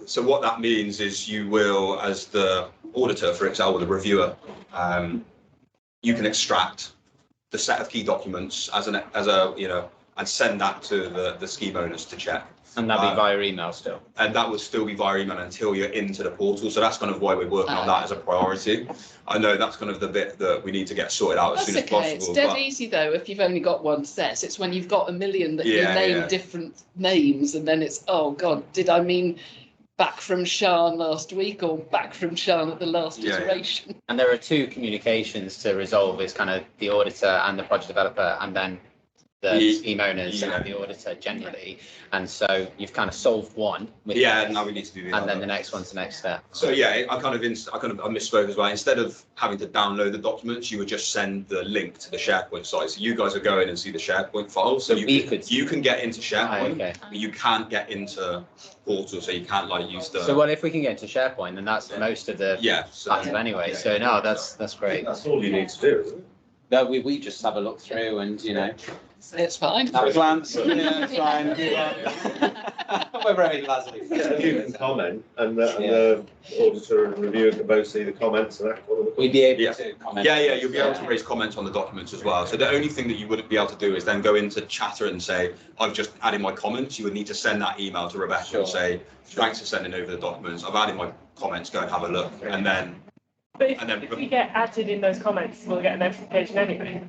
so what that means is you will, as the auditor, for example, the reviewer, you can extract the set of key documents as a and send that to the scheme owners to check. And that'll be via email still. And that would still be via email until you're into the portal. So that's kind of why we're working on that as a priority. I know that's kind of the bit that we need to get sorted out as soon as possible. It's dead easy though if you've only got one set. It's when you've got a million that you name different names, and then it's, oh God, did I mean back from Sean last week or back from Sean at the last iteration? And there are two communications to resolve: is kind of the auditor and the project developer, and then the scheme owners and the auditor generally. And so you've kind of solved one. Now we need to do the other. And then the next one's the next step. So I misspoke as well. Instead of having to download the documents, you would just send the link to the SharePoint site. So you guys would go in and see the SharePoint file. So you can get into SharePoint, but you can't get into portal. So you can't use the. So what if we can get into SharePoint? Then that's most of the pattern anyway. So no, that's great. That's all you need to do, isn't it? No, we just have a look through and It's fine. That was Lance. It's fine. We're very lazy. You can comment, and the auditor and reviewer can both see the comments and that. We'd be able to comment. You'll be able to raise comments on the documents as well. So the only thing that you wouldn't be able to do is then go into Chatter and say, I've just added my comments. You would need to send that email to Rebecca and say, thanks for sending over the documents. I've added my comments, go and have a look. And then. But if we get added in those comments, we'll get a notification anyway.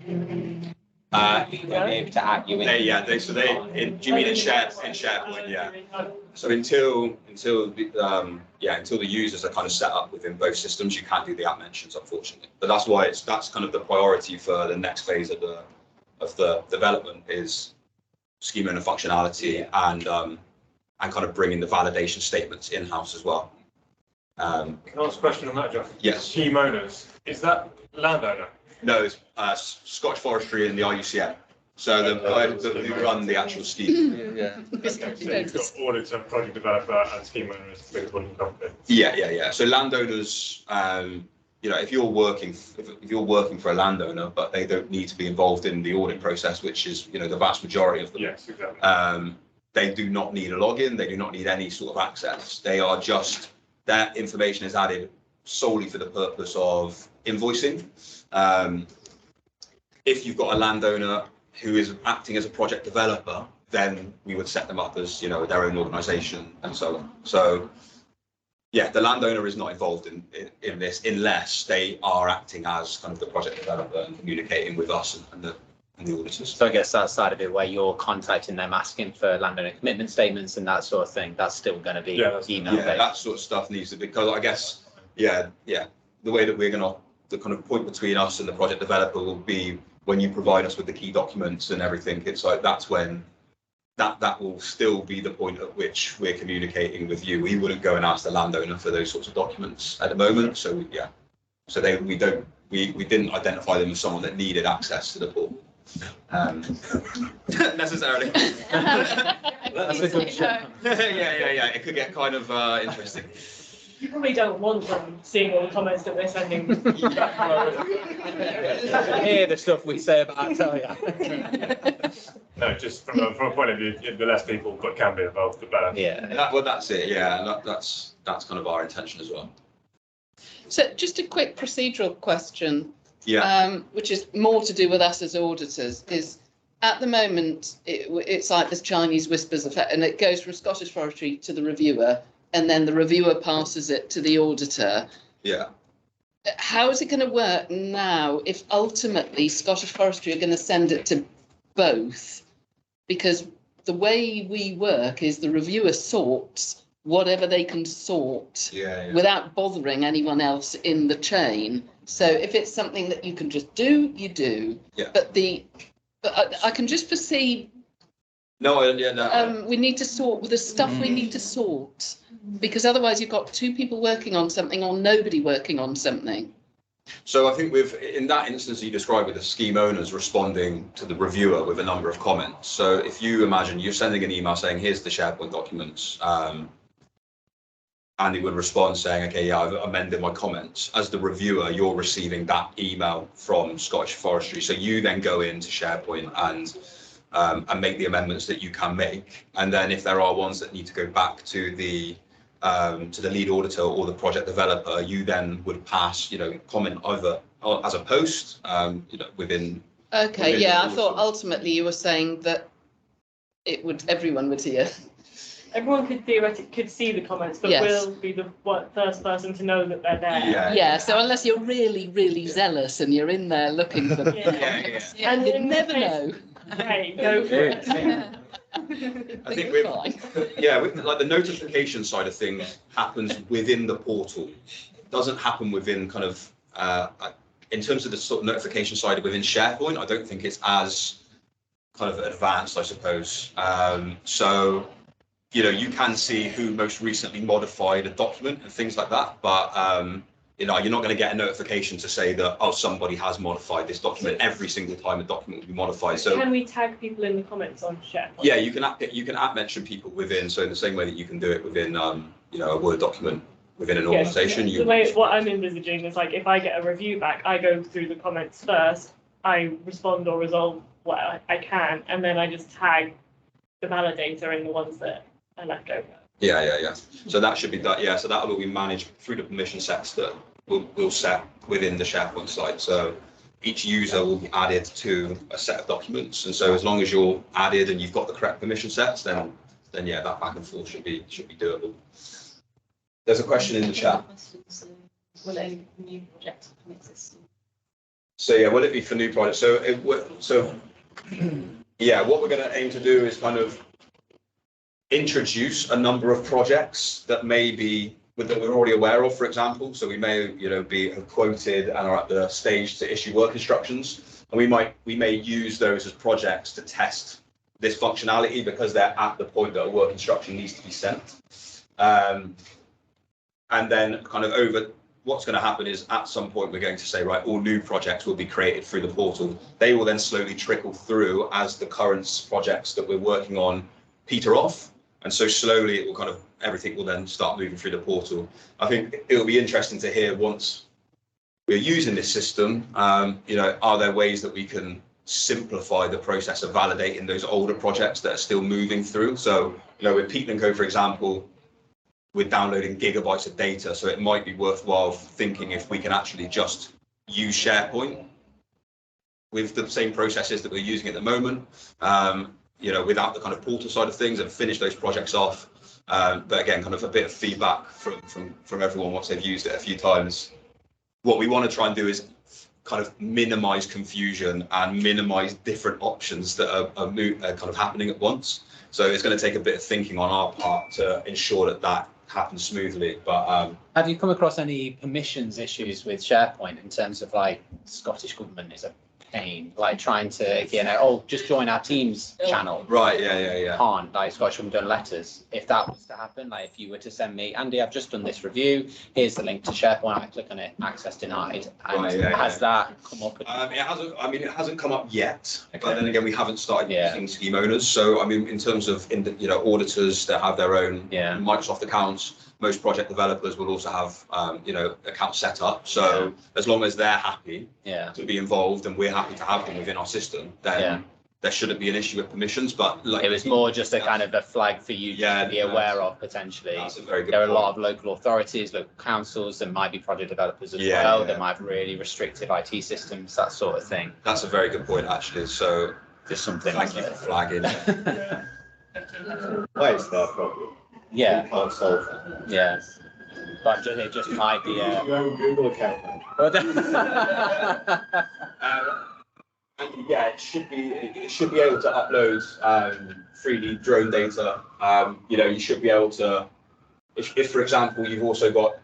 We'll be able to add you in. Do you mean in SharePoint? Yeah. So until the users are kind of set up within both systems, you can't do the app mentions, unfortunately. But that's why that's kind of the priority for the next phase of the development is scheme owner functionality and kind of bringing the validation statements in-house as well. Can I ask a question on that, John? Yes. Scheme owners, is that landowner? No, it's Scottish Forestry and the IUCN. So who run the actual scheme. So you've got auditor, project developer, and scheme owners with one company. Yeah. So landowners, if you're working for a landowner, but they don't need to be involved in the audit process, which is the vast majority of them. Yes, exactly. They do not need a login. They do not need any sort of access. They are just. That information is added solely for the purpose of invoicing. If you've got a landowner who is acting as a project developer, then we would set them up as their own organisation and so on. So the landowner is not involved in this unless they are acting as kind of the project developer and communicating with us and the auditors. So I guess that side of it where you're contacting them, asking for landowner commitment statements and that sort of thing, that's still going to be email based. That sort of stuff needs to be, because I guess the way that we're going to, the kind of point between us and the project developer will be when you provide us with the key documents and everything. It's like that's when that will still be the point at which we're communicating with you. We wouldn't go and ask the landowner for those sorts of documents at the moment. So we don't we didn't identify them as someone that needed access to the portal. Necessarily. That's a good show. Yeah. It could get kind of interesting. You probably don't want them seeing all the comments that they're sending. Hear the stuff we say about it, tell you. No, just from a point of view, the less people but can be involved, the better. Yeah. Well, that's it. Yeah, that's kind of our intention as well. So just a quick procedural question, Yeah. which is more to do with us as auditors, is at the moment, it's like this Chinese whispers effect, and it goes from Scottish Forestry to the reviewer, and then the reviewer passes it to the auditor. Yeah. How is it going to work now if ultimately Scottish Forestry are going to send it to both? Because the way we work is the reviewer sorts whatever they can sort without bothering anyone else in the chain. So if it's something that you can just do, you do. Yeah. But I can just foresee. No. We need to sort with the stuff we need to sort, because otherwise you've got two people working on something or nobody working on something. So I think in that instance you described with the scheme owners responding to the reviewer with a number of comments. So if you imagine you're sending an email saying, here's the SharePoint documents, Andy would respond saying, okay, yeah, I've amended my comments. As the reviewer, you're receiving that email from Scottish Forestry. So you then go into SharePoint and make the amendments that you can make. And then if there are ones that need to go back to the lead auditor or the project developer, you then would pass, comment either as a post, within. Okay, within yeah, I thought ultimately you were saying that everyone would hear. Everyone could see the comments, but we'll be the first person to know that they're there. Yeah. So unless you're really, really zealous and you're in there looking for the comments, And you never know. Hey, go for it. I think like the notification side of things happens within the portal. It doesn't happen within kind of in terms of the sort of notification side within SharePoint. I don't think it's as kind of advanced, I suppose. So you can see who most recently modified a document and things like that, but you're not going to get a notification to say that, oh, somebody has modified this document every single time a document will be modified. So can we tag people in the comments on SharePoint? Yeah, you can mention people within. So in the same way that you can do it within a Word document within an organization. What I'm envisaging is like if I get a review back, I go through the comments first, I respond or resolve what I can, and then I just tag the validator in the ones that are left over. Yeah. So that should be that. Yeah. So that will be managed through the permission sets that we'll set within the SharePoint site. So each user will be added to a set of documents, and so as long as you're added and you've got the correct permission sets, then yeah, that back and forth should be doable. There's a question in the chat. Will any new projects come existing? So yeah, will it be for new projects? So what we're going to aim to do is kind of introduce a number of projects that that we're already aware of, for example. So we may, have quoted and are at the stage to issue work instructions, and we may use those as projects to test this functionality because they're at the point that a work instruction needs to be sent. And then kind of what's going to happen is at some point we're going to say, right, all new projects will be created through the portal. They will then slowly trickle through as the current projects that we're working on peter off. And so slowly everything will then start moving through the portal. I think it'll be interesting to hear once we're using this system, are there ways that we can simplify the process of validating those older projects that are still moving through? So, with Peatland Co, for example, we're downloading gigabytes of data. So it might be worthwhile thinking if we can actually just use SharePoint with the same processes that we're using at the moment, without the kind of portal side of things, and finish those projects off. But again, kind of a bit of feedback from everyone once they've used it a few times. What we want to try and do is kind of minimize confusion and minimize different options that are kind of happening at once. So it's going to take a bit of thinking on our part to ensure that happens smoothly. But have you come across any permissions issues with SharePoint in terms of like Scottish government is a pain, like trying to, oh, just join our Teams channel. Right, yeah. Can't, like, Scottish Women Done Letters. If that was to happen, like if you were to send me, Andy, I've just done this review, here's the link to SharePoint, I click on it, access denied. And Right, yeah, has that come up? It hasn't come up yet, Okay. but then again, we haven't started using scheme owners. So, I mean, in terms of, auditors that have their own Microsoft accounts, most project developers will also have, accounts set up. So as long as they're happy to be involved and we're happy to have them within our system, then there shouldn't be an issue with permissions. But like, it was more just a kind of a flag for you to be aware of potentially. That's a very good There are point. a lot of local authorities, local councils, there might be project developers as well. They might have really restrictive IT systems, that sort of thing. That's a very good point, actually. So just something. Thank you for flagging. Why is that a problem? Yeah. You can't solve that. Yeah. But it just might be Your own Google account. Yeah, it should be able to upload 3D drone data. You should be able to, if for example you've also got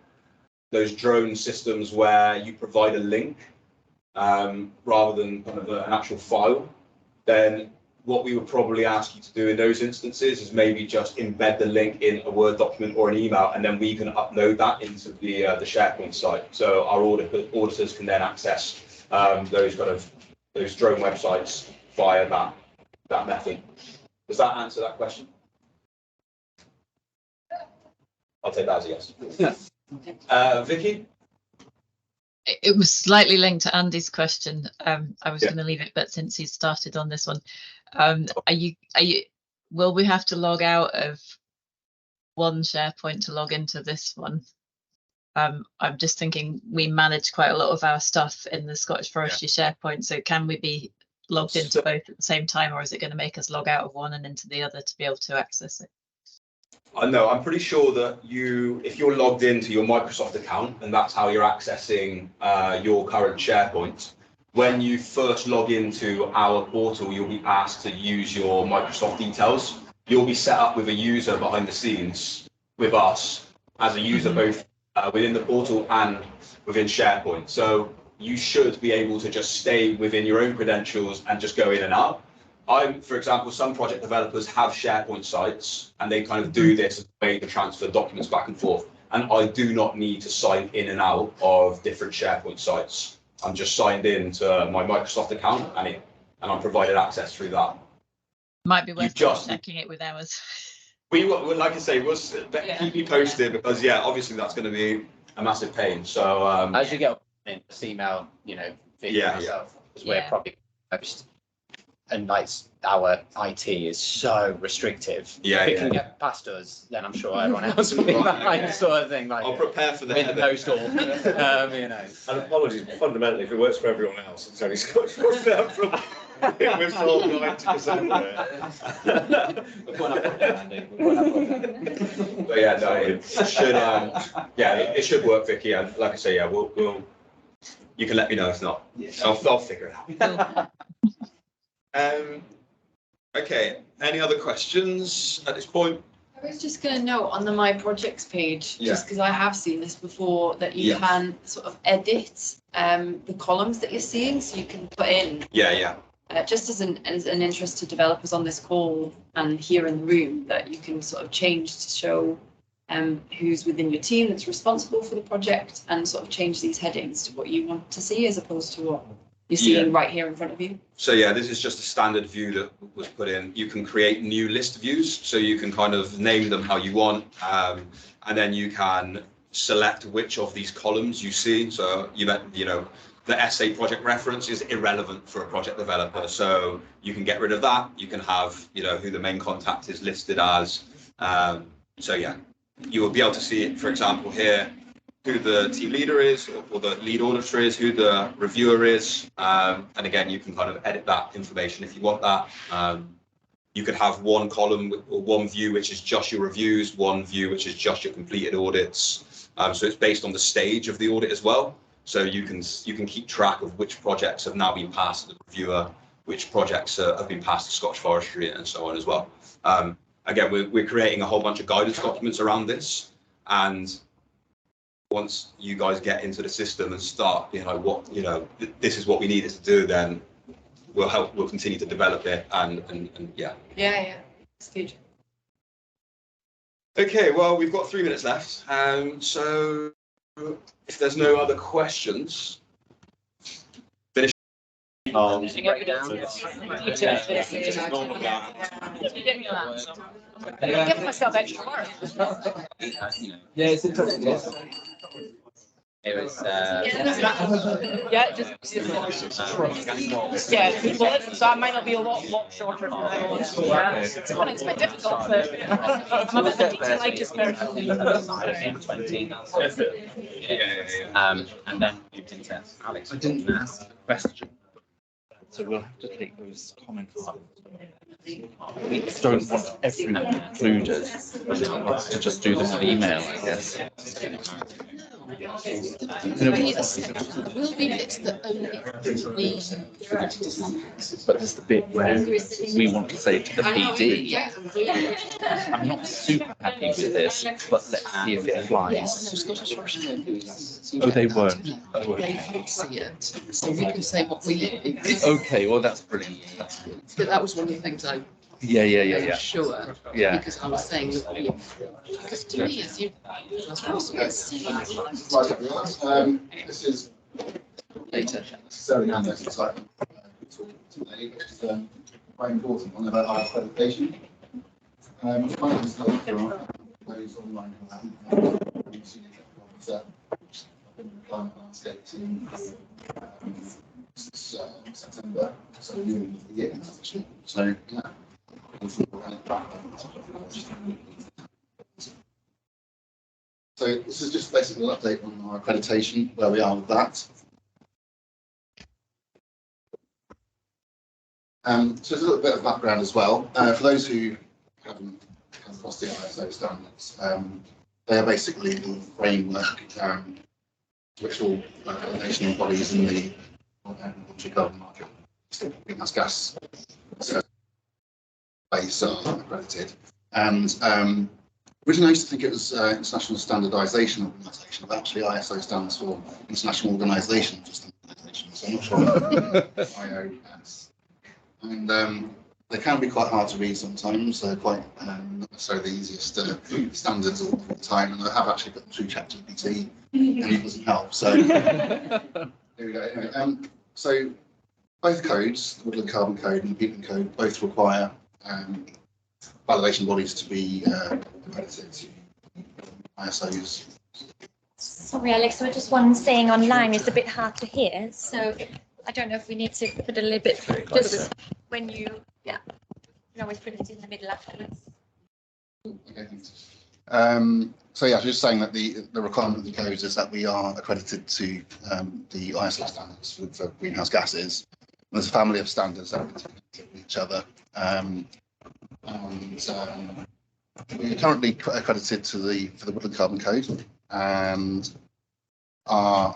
those drone systems where you provide a link rather than kind of an actual file, then what we would probably ask you to do in those instances is maybe just embed the link in a Word document or an email, and then we can upload that into the SharePoint site. So our auditors can then access those drone websites via that method. Does that answer that question? I'll take that as a yes. Vicky? It was slightly linked to Andy's question. I was going to leave it, but since he's started on this one, will we have to log out of one SharePoint to log into this one? I'm just thinking we manage quite a lot of our stuff in the Scottish Forestry SharePoint, so can we be logged into both at the same time, or is it going to make us log out of one and into the other to be able to access it? No, I'm pretty sure that if you're logged into your Microsoft account and that's how you're accessing your current SharePoint, when you first log into our portal, you'll be asked to use your Microsoft details. You'll be set up with a user behind the scenes with us as a user, both within the portal and within SharePoint. So you should be able to just stay within your own credentials and just go in and out. For example, some project developers have SharePoint sites and they kind of do this as a way to transfer documents back and forth. And I do not need to sign in and out of different SharePoint sites. I'm just signed in to my Microsoft account and I'm provided access through that. Might be worth just checking it with ours. We will, like I say, we'll keep you posted because obviously that's going to be a massive pain. So as you get in, just email, yourself, because we're probably most. And like our IT is so restrictive. If it can get past us, then I'm sure everyone else will be that sort of thing. Like, I'll prepare for the in postal. And apologies, fundamentally, if it works for everyone else, it's only Scottish Forestry that problem. We've solved 90% of it. But it should work, Vicky. And like I say, you can let me know if not. I'll figure it out. Okay, any other questions at this point? I was just going to note on the My Projects page, just because I have seen this before, that you can sort of edit the columns that you're seeing, so you can put in. Just as an interest to developers on this call and here in the room, that you can sort of change to show who's within your team that's responsible for the project, and sort of change these headings to what you want to see as opposed to what you're seeing right here in front of you. So this is just a standard view that was put in. You can create new list views, so you can kind of name them how you want, and then you can select which of these columns you see. So the essay project reference is irrelevant for a project developer, so you can get rid of that. You can have who the main contact is listed as. You will be able to see it, for example, here, who the team leader is or the lead auditor is, who the reviewer is. And again, you can kind of edit that information if you want that. You could have one column or one view which is just your reviews, one view which is just your completed audits. So it's based on the stage of the audit as well. So you can keep track of which projects have now been passed to the reviewer, which projects have been passed to Scottish Forestry, and so on as well. Again, we're creating a whole bunch of guidance documents around this, and once you guys get into the system and start being like, this is what we needed to do, then we'll continue to develop it and yeah. Yeah, it's good. Okay, well, we've got 3 minutes left. So if there's no other questions, finish. Give myself extra work. Yeah, it's interesting. It was, Yeah, just yeah. Well, so I might not be a lot shorter from now on. Yeah. It's quite difficult. I'm a bit of a detail-itis person. 20. And then moved into Alex. I didn't ask a question, so we'll have to take those comments. We don't want everyone included, but to just do them on email, I guess. Will be bits that only we. But there's the bit where we want to say to the PD, I'm not super happy with this, but let's see if it applies. Oh, they weren't. Oh, okay. They can't see it, so we can say what we think. Okay, well, that's brilliant. That's good. But that was one of the things I Yeah. sure. Yeah. Because I was saying that because to me, as you. This is Later. necessarily on this site today, which is a very important one about our accreditation. My name is those online climate landscape team since September, so nearly a year now, actually. So yeah. So this is just basically an update on our accreditation, where we are with that. So there's a little bit of background as well. For those who haven't come across the ISO standards, they are basically the framework which all accreditation bodies in the carbon market, greenhouse gas space are accredited. And originally I used to think it was International Standardization Organisation, but actually ISO stands for International Organisation for Standardization, so I'm not sure IOS. And they can be quite hard to read sometimes. They're quite not necessarily the easiest standards all the time, and I have actually put them through ChatGPT, and it doesn't help. So here we go. Anyway, so both codes, the Woodland Carbon Code and the Peatland Code, both require validation bodies to be accredited to ISOs. Sorry, Alex, so just one saying online is a bit hard to hear, so I don't know if we need to put a little bit, just when you, yeah, you can always put it in the middle afterwards. Okay, thanks. So yeah, just saying that the requirement of the codes is that we are accredited to the ISO standards for greenhouse gases. There's a family of standards that are connected with each other. We're currently accredited to for the Woodland Carbon Code, and our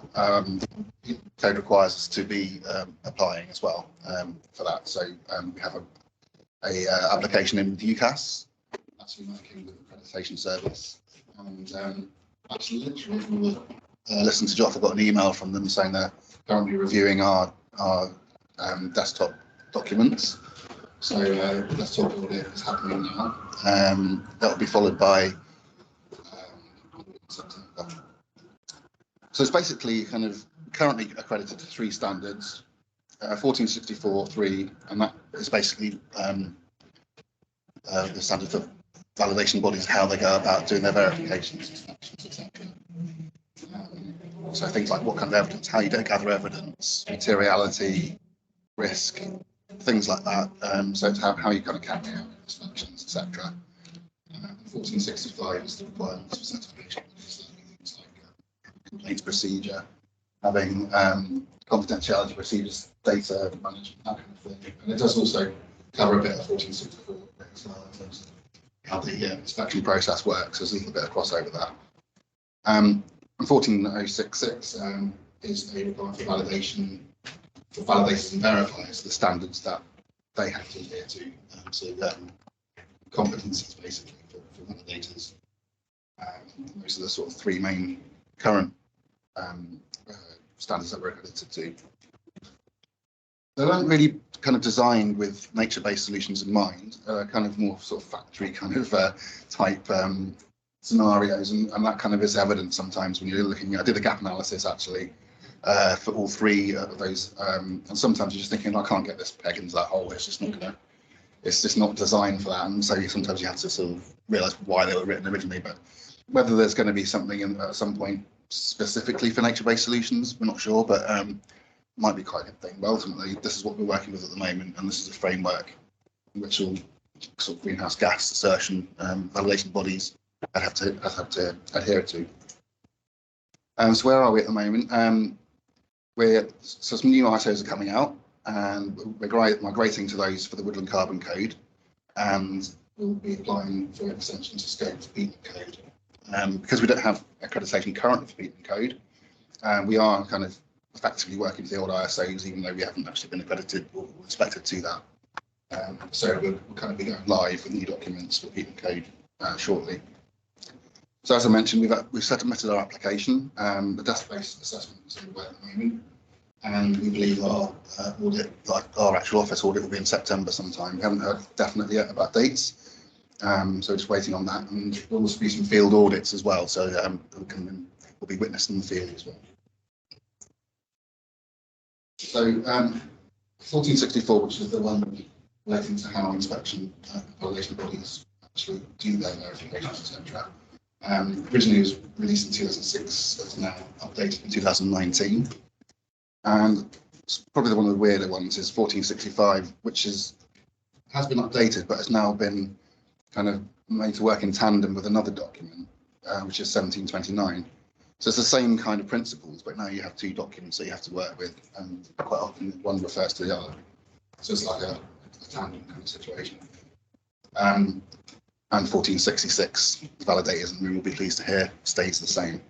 code requires us to be applying as well for that. So we have a application in with UCAS, actually working with the accreditation service, and actually literally from listen to Joff, I got an email from them saying they're currently reviewing our desktop documents. So the desktop audit is happening now. That will be followed by September. So it's basically kind of currently accredited to 3 standards, 1464.3, and that is basically the standard for validation bodies, how they go about doing their verifications, inspections, etc. So things like what kind of evidence, how you don't gather evidence, materiality, risk, things like that. So it's how you kind of carry out inspections, etc. 1465 is the requirements for certification. Things like complaints procedure, having confidentiality procedures, data management, that kind of thing. And it does also cover a bit of 1464 as well in terms of how the inspection process works. There's a little bit of crossover there. 14066 is a requirement for validation for validators and verifiers, the standards that they have to adhere to. So competencies basically for validators. Those are the sort of 3 main current standards that we're accredited to. they weren't really kind of designed with nature-based solutions in mind, kind of more sort of factory kind of type scenarios, and that kind of is evident sometimes when you're looking. I did a gap analysis actually for all three of those, and sometimes you're just thinking, I can't get this peg into that hole. It's just not gonna. It's just not designed for that, and so sometimes you have to sort of realise why they were written originally. But whether there's going to be something at some point specifically for nature-based solutions, we're not sure, but might be quite a good thing. But ultimately, this is what we're working with at the moment, and this is a framework which all sort of greenhouse gas assertion validation bodies have to adhere to. So where are we at the moment? So some new ISOs are coming out, and we're migrating to those for the Woodland Carbon Code, and we'll be applying for extension to scope for peatland code. Because we don't have accreditation currently for peatland code, we are kind of effectively working with the old ISOs, even though we haven't actually been accredited or inspected to that. So we'll kind of be going live with new documents for peatland code shortly. So as I mentioned, we've submitted our application. The dust-based assessment is underway at the moment, and we believe our audit, like our actual office audit, will be in September sometime. We haven't heard definitely yet about dates, so we're just waiting on that. And there'll also be some field audits as well, so we'll be witnessed in the field as well. So 1464, which is the one relating to how inspection validation bodies actually do their verifications, etc. Originally was released in 2006, it's now updated in 2019. And it's probably one of the weirder ones is 1465, which has been updated, but has now been kind of made to work in tandem with another document, which is 1729. So it's the same kind of principles, but now you have two documents that you have to work with, and quite often one refers to the other. So it's like a tandem kind of situation. And 1466, the validators, and we will be pleased to hear, stays the same.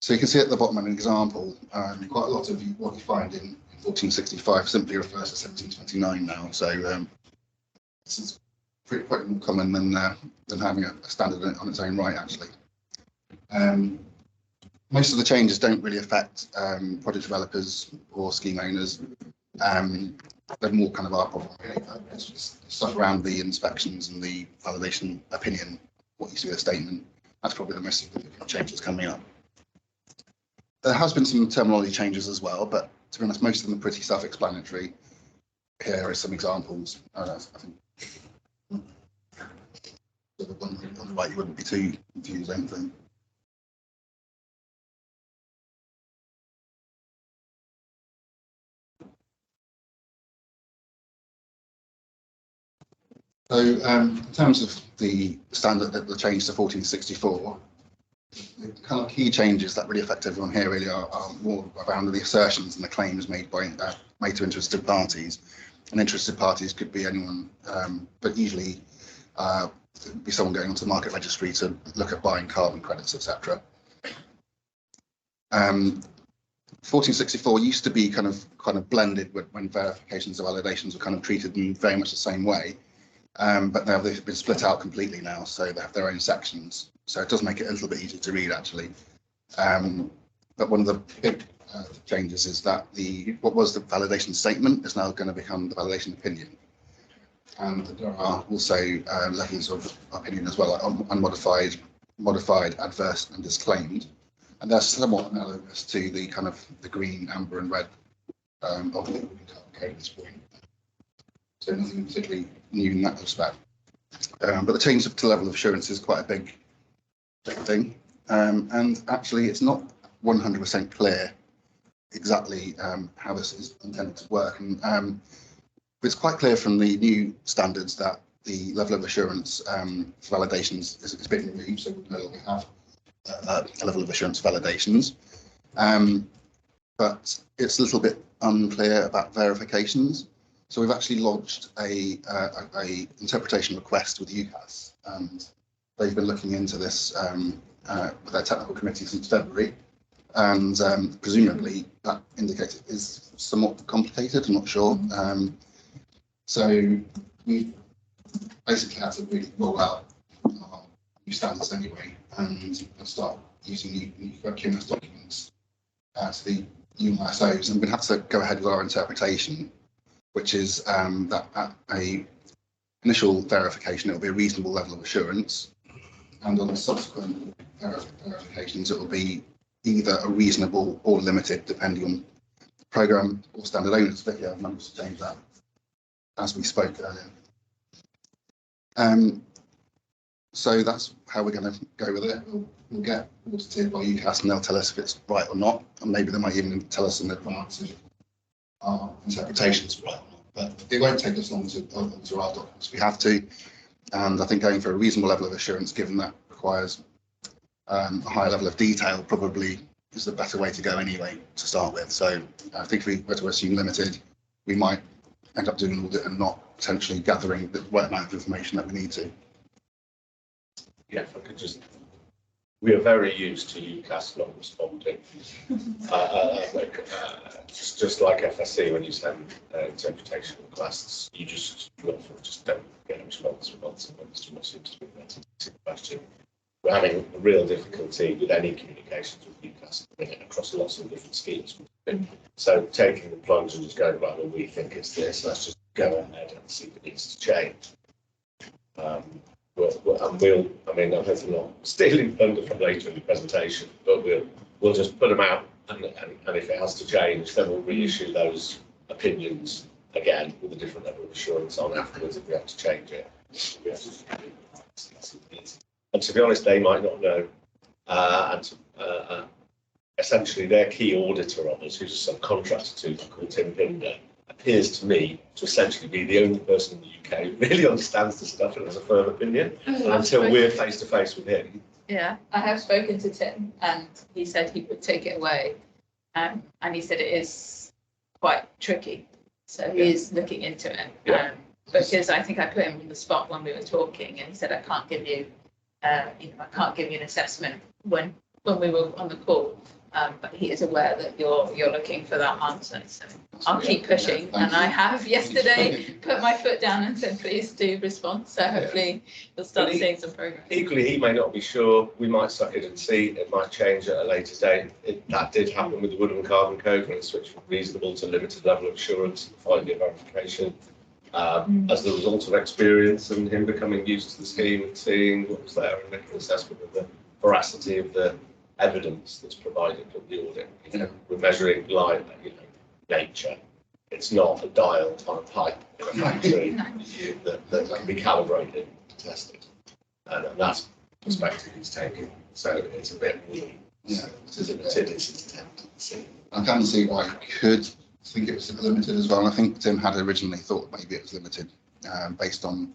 So you can see at the bottom an example. Quite a lot of what you find in 1465 simply refers to 1729 now. So this is quite more common than having a standard on its own right, actually. Most of the changes don't really affect project developers or scheme owners. They're more kind of our problem, really. It's just stuff around the inspections and the validation opinion, what you see with a statement. That's probably the most significant changes coming up. There has been some terminology changes as well, but to be honest, most of them are pretty self-explanatory. Here are some examples. I think the one on the right, you wouldn't be too confused, I don't think. So in terms of the standard, the change to 1464, the kind of key changes that really affect everyone here really are more around the assertions and the claims made to interested parties. And interested parties could be anyone, but usually be someone going onto the market registry to look at buying carbon credits, etc. 1464 used to be kind of blended when verifications and validations were kind of treated in very much the same way. But now they've been split out completely now, so they have their own sections. So it does make it a little bit easier to read, actually. But one of the big changes is that what was the validation statement is now going to become the validation opinion. And there are also levels of opinion as well, like unmodified, modified, adverse, and disclaimed. And they're somewhat analogous to the kind of the green, amber, and red of the code at this point. So nothing particularly new in that respect. But the change to level of assurance is quite a big thing. And actually, it's not 100% clear exactly how this is intended to work. And it's quite clear from the new standards that the level of assurance for validations is being removed, so we no longer have a level of assurance validations. But it's a little bit unclear about verifications. So we've actually lodged a interpretation request with UCAS, and they've been looking into this with their technical committee since February, and presumably that indicator is somewhat complicated. I'm not sure. So we basically had to really roll out new standards anyway, and start using new QMS documents to the new ISOs, and we'd have to go ahead with our interpretation, which is that at a initial verification, it will be a reasonable level of assurance, and on the subsequent verifications, it will be either a reasonable or limited, depending on program or standard owners. But yeah, I've managed to change that as we spoke earlier. So that's how we're going to go with it. We'll get audited by UCAS and they'll tell us if it's right or not, and maybe they might even tell us in advance if our interpretations right or not. But it won't take us long to alter our documents. We have to, and I think going for a reasonable level of assurance, given that requires a higher level of detail, probably is the better way to go anyway to start with. So I think if we were to assume limited, we might end up doing an audit and not potentially gathering the right amount of information that we need to. Yeah, if I could just, we are very used to UCAS not responding. Just like FSC, when you send interpretation requests, you just don't get a response for months and months to what seems to be the question. We're having a real difficulty with any communications with UCAS across lots of different schemes. So taking the plunge and just going, right, well, we think it's this, let's just go ahead and see if it needs to change. I mean, I'm hopefully not stealing thunder from later in the presentation, but we'll just put them out, and if it has to change, then we'll reissue those opinions again with a different level of assurance on afterwards if we have to change it. And to be honest, they might not know. Essentially, their key auditor on us, who's a subcontractor to them, called Tim Pinder, appears to me to essentially be the only person in the UK who really understands the stuff and has a firm opinion. And until we're face to face with him. Yeah, I have spoken to Tim, and he said he would take it away, and he said it is quite tricky, so he is looking into it. Because I think I put him on the spot when we were talking, and he said I can't give you, I can't give you an assessment when we were on the call. But he is aware that you're looking for that answer, so I'll keep pushing. And I have yesterday put my foot down and said, please do respond. So hopefully we'll start seeing some progress. Equally, he may not be sure. We might suck it and see. It might change at a later date. That did happen with the Wood and Carbon Code when it switched from reasonable to limited level of assurance and 5-year verification. As the result of experience and him becoming used to the scheme and seeing what was there and making an assessment of the veracity of the evidence that's provided from the audit. We're measuring light, nature. It's not a dial on a pipe in a factory that can be calibrated and tested. And that's the perspective he's taking. So it's a bit weird. Yeah, it's limited. It's attempted to see. I can see why you could think it was limited as well. I think Tim had originally thought maybe it was limited based on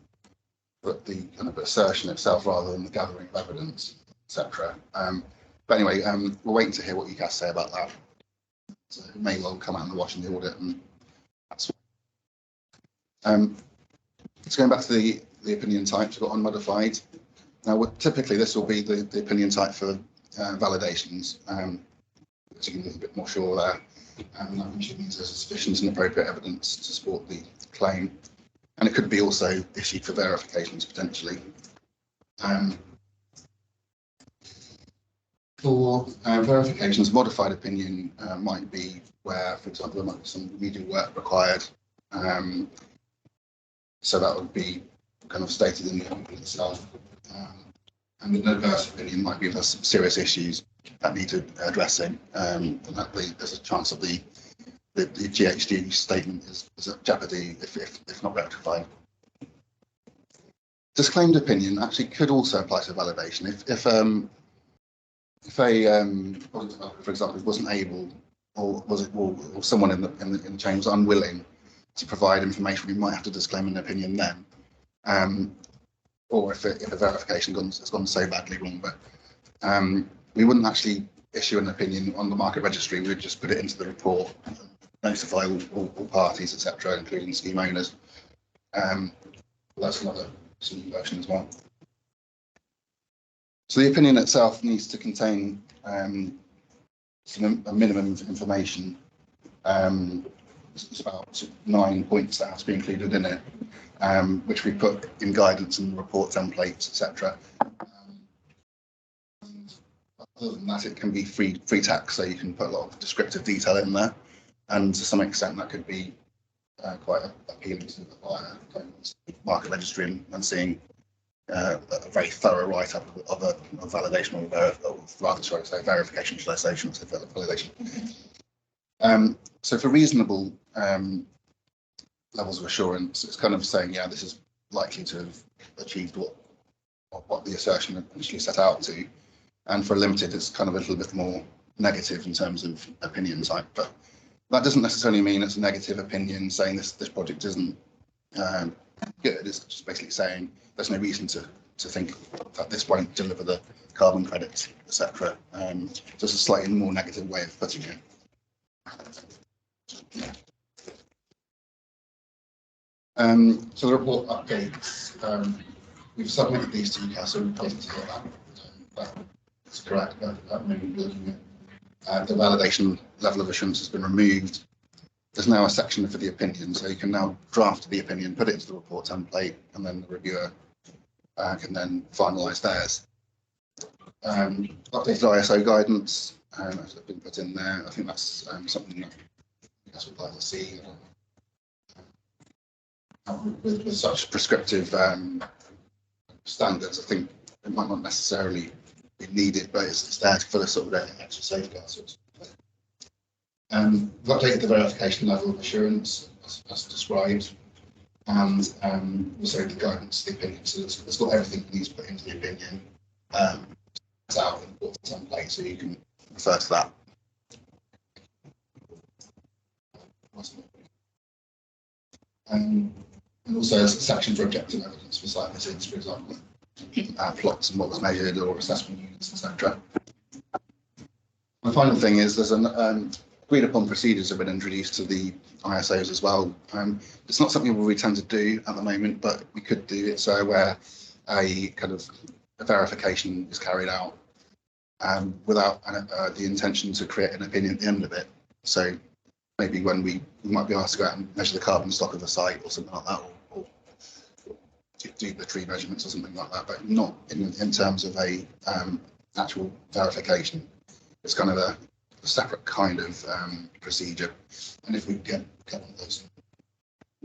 the kind of assertion itself rather than the gathering of evidence, etc. But anyway, we're waiting to hear what UCAS say about that. So it may well come out in the wash in the audit, and that's so going back to the opinion types, we've got unmodified. Now, typically this will be the opinion type for validations, so you can be a bit more sure there. And that usually means there's sufficient and appropriate evidence to support the claim, and it could be also issued for verifications potentially. For verifications, modified opinion might be where, for example, there might be some remedial work required. So that would be kind of stated in the opinion itself. And an adverse opinion might be there's some serious issues that need addressing, and that there's a chance of the GHG statement is at jeopardy if not rectified. Disclaimed opinion actually could also apply to validation. If for example, wasn't able, or someone in the chain was unwilling to provide information, we might have to disclaim an opinion then. Or if a verification has gone so badly wrong, but we wouldn't actually issue an opinion on the market registry. We would just put it into the report, notify all parties, etc., including scheme owners. That's another small version as well. So the opinion itself needs to contain a minimum of information. It's about 9 points that have to be included in it, which we put in guidance and report templates, etc. other than that, it can be free text, so you can put a lot of descriptive detail in there, and to some extent that could be quite appealing to the buyer going to market registry and seeing a very thorough write-up of a validation or rather, sorry, say verification, should I say, shouldn't say validation. So for reasonable levels of assurance, it's kind of saying, yeah, this is likely to have achieved what the assertion initially set out to. And for limited, it's kind of a little bit more negative in terms of opinion type. But that doesn't necessarily mean it's a negative opinion saying this project isn't good. It's just basically saying there's no reason to think that this won't deliver the carbon credits, etc. Just a slightly more negative way of putting it. So the report updates, we've submitted these to you, so we're pleased to hear that's correct. That may be looking at the validation level of assurance has been removed. There's now a section for the opinion, so you can now draft the opinion, put it into the report template, and then the reviewer can then finalise theirs. Updated ISO guidance has been put in there. I think that's something that I guess we'd like to see. With such prescriptive standards, I think it might not necessarily be needed, but it's there for the sort of extra safeguards. We've updated the verification level of assurance as described, and also the guidance to the opinion. So it's got everything you need to put into the opinion. It's out in the template, so you can refer to that. And also there's a section for objective evidence for site visits, for example, plots and what was measured or assessment units, etc. The final thing is there's an agreed upon procedures have been introduced to the ISOs as well. It's not something we tend to do at the moment, but we could do it so where a kind of a verification is carried out without the intention to create an opinion at the end of it. So maybe when we might be asked to go out and measure the carbon stock of the site or something like that, or do the tree measurements or something like that, but not in terms of a actual verification. It's kind of a separate kind of procedure, and if we get one of those,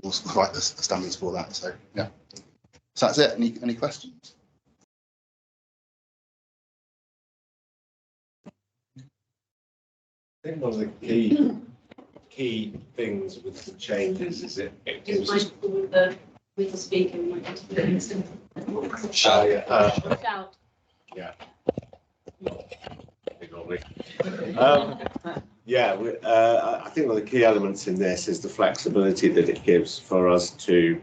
we'll write the standards for that. So yeah, so that's it. Any questions? I think one of the key things with the changes is it gives us. With the speaker, we might have to put it in some. Shout. Yeah. I think one of the key elements in this is the flexibility that it gives for us to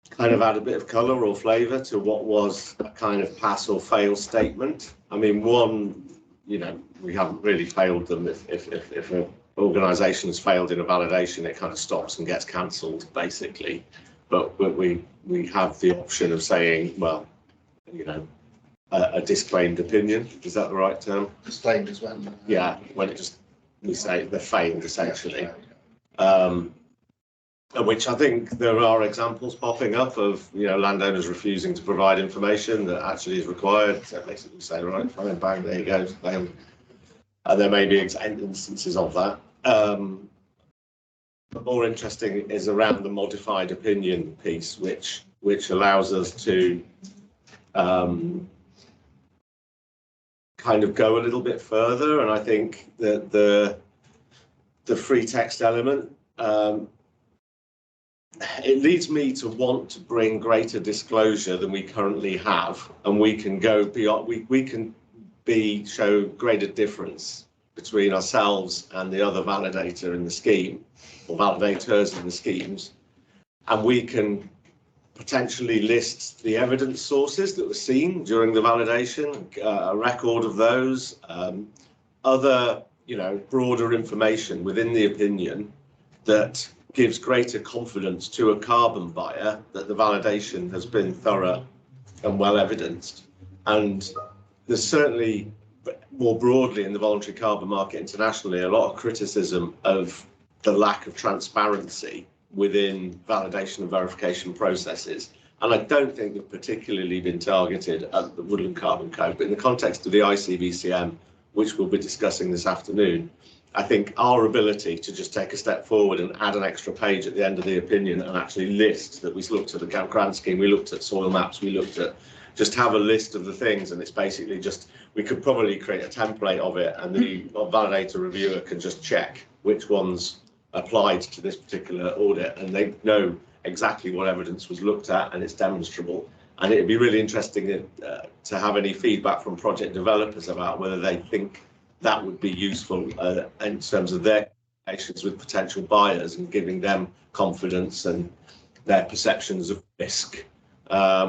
kind of add a bit of colour or flavour to what was a kind of pass or fail statement. I mean, we haven't really failed them. If an organisation has failed in a validation, it kind of stops and gets cancelled, basically. But we have the option of saying, well, a disclaimed opinion. Is that the right term? Disclaimed as well. Yeah, when we say they're failed, essentially. Which I think there are examples popping up of landowners refusing to provide information that actually is required. So basically say, right, fine, bang, there you go. And there may be instances of that. But more interesting is around the modified opinion piece, which allows us to kind of go a little bit further. And I think that the free text element, it leads me to want to bring greater disclosure than we currently have, and we can go beyond. We can show greater difference between ourselves and the other validator in the scheme, or validators in the schemes, and we can potentially list the evidence sources that were seen during the validation, a record of those, other broader information within the opinion that gives greater confidence to a carbon buyer that the validation has been thorough and well evidenced. And there's certainly, more broadly in the voluntary carbon market internationally, a lot of criticism of the lack of transparency within validation and verification processes. And I don't think they've particularly been targeted at the Woodland Carbon Code, but in the context of the ICBCM, which we'll be discussing this afternoon, I think our ability to just take a step forward and add an extra page at the end of the opinion and actually list that we looked at the grant scheme, we looked at soil maps, we looked at just have a list of the things, and it's basically just, we could probably create a template of it, and the validator reviewer can just check which ones applied to this particular audit, and they know exactly what evidence was looked at, and it's demonstrable. And it'd be really interesting to have any feedback from project developers about whether they think that would be useful in terms of their relations with potential buyers and giving them confidence and their perceptions of risk. I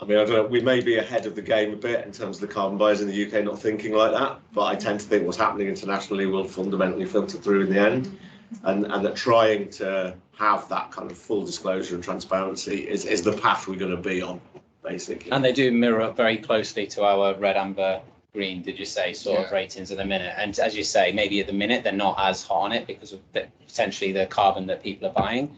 mean, I don't know, we may be ahead of the game a bit in terms of the carbon buyers in the UK not thinking like that, but I tend to think what's happening internationally will fundamentally filter through in the end, and that trying to have that kind of full disclosure and transparency is the path we're going to be on, basically. And they do mirror up very closely to our red, amber, green, did you say, sort of ratings at the minute. And as you say, maybe at the minute they're not as hot on it because of potentially the carbon that people are buying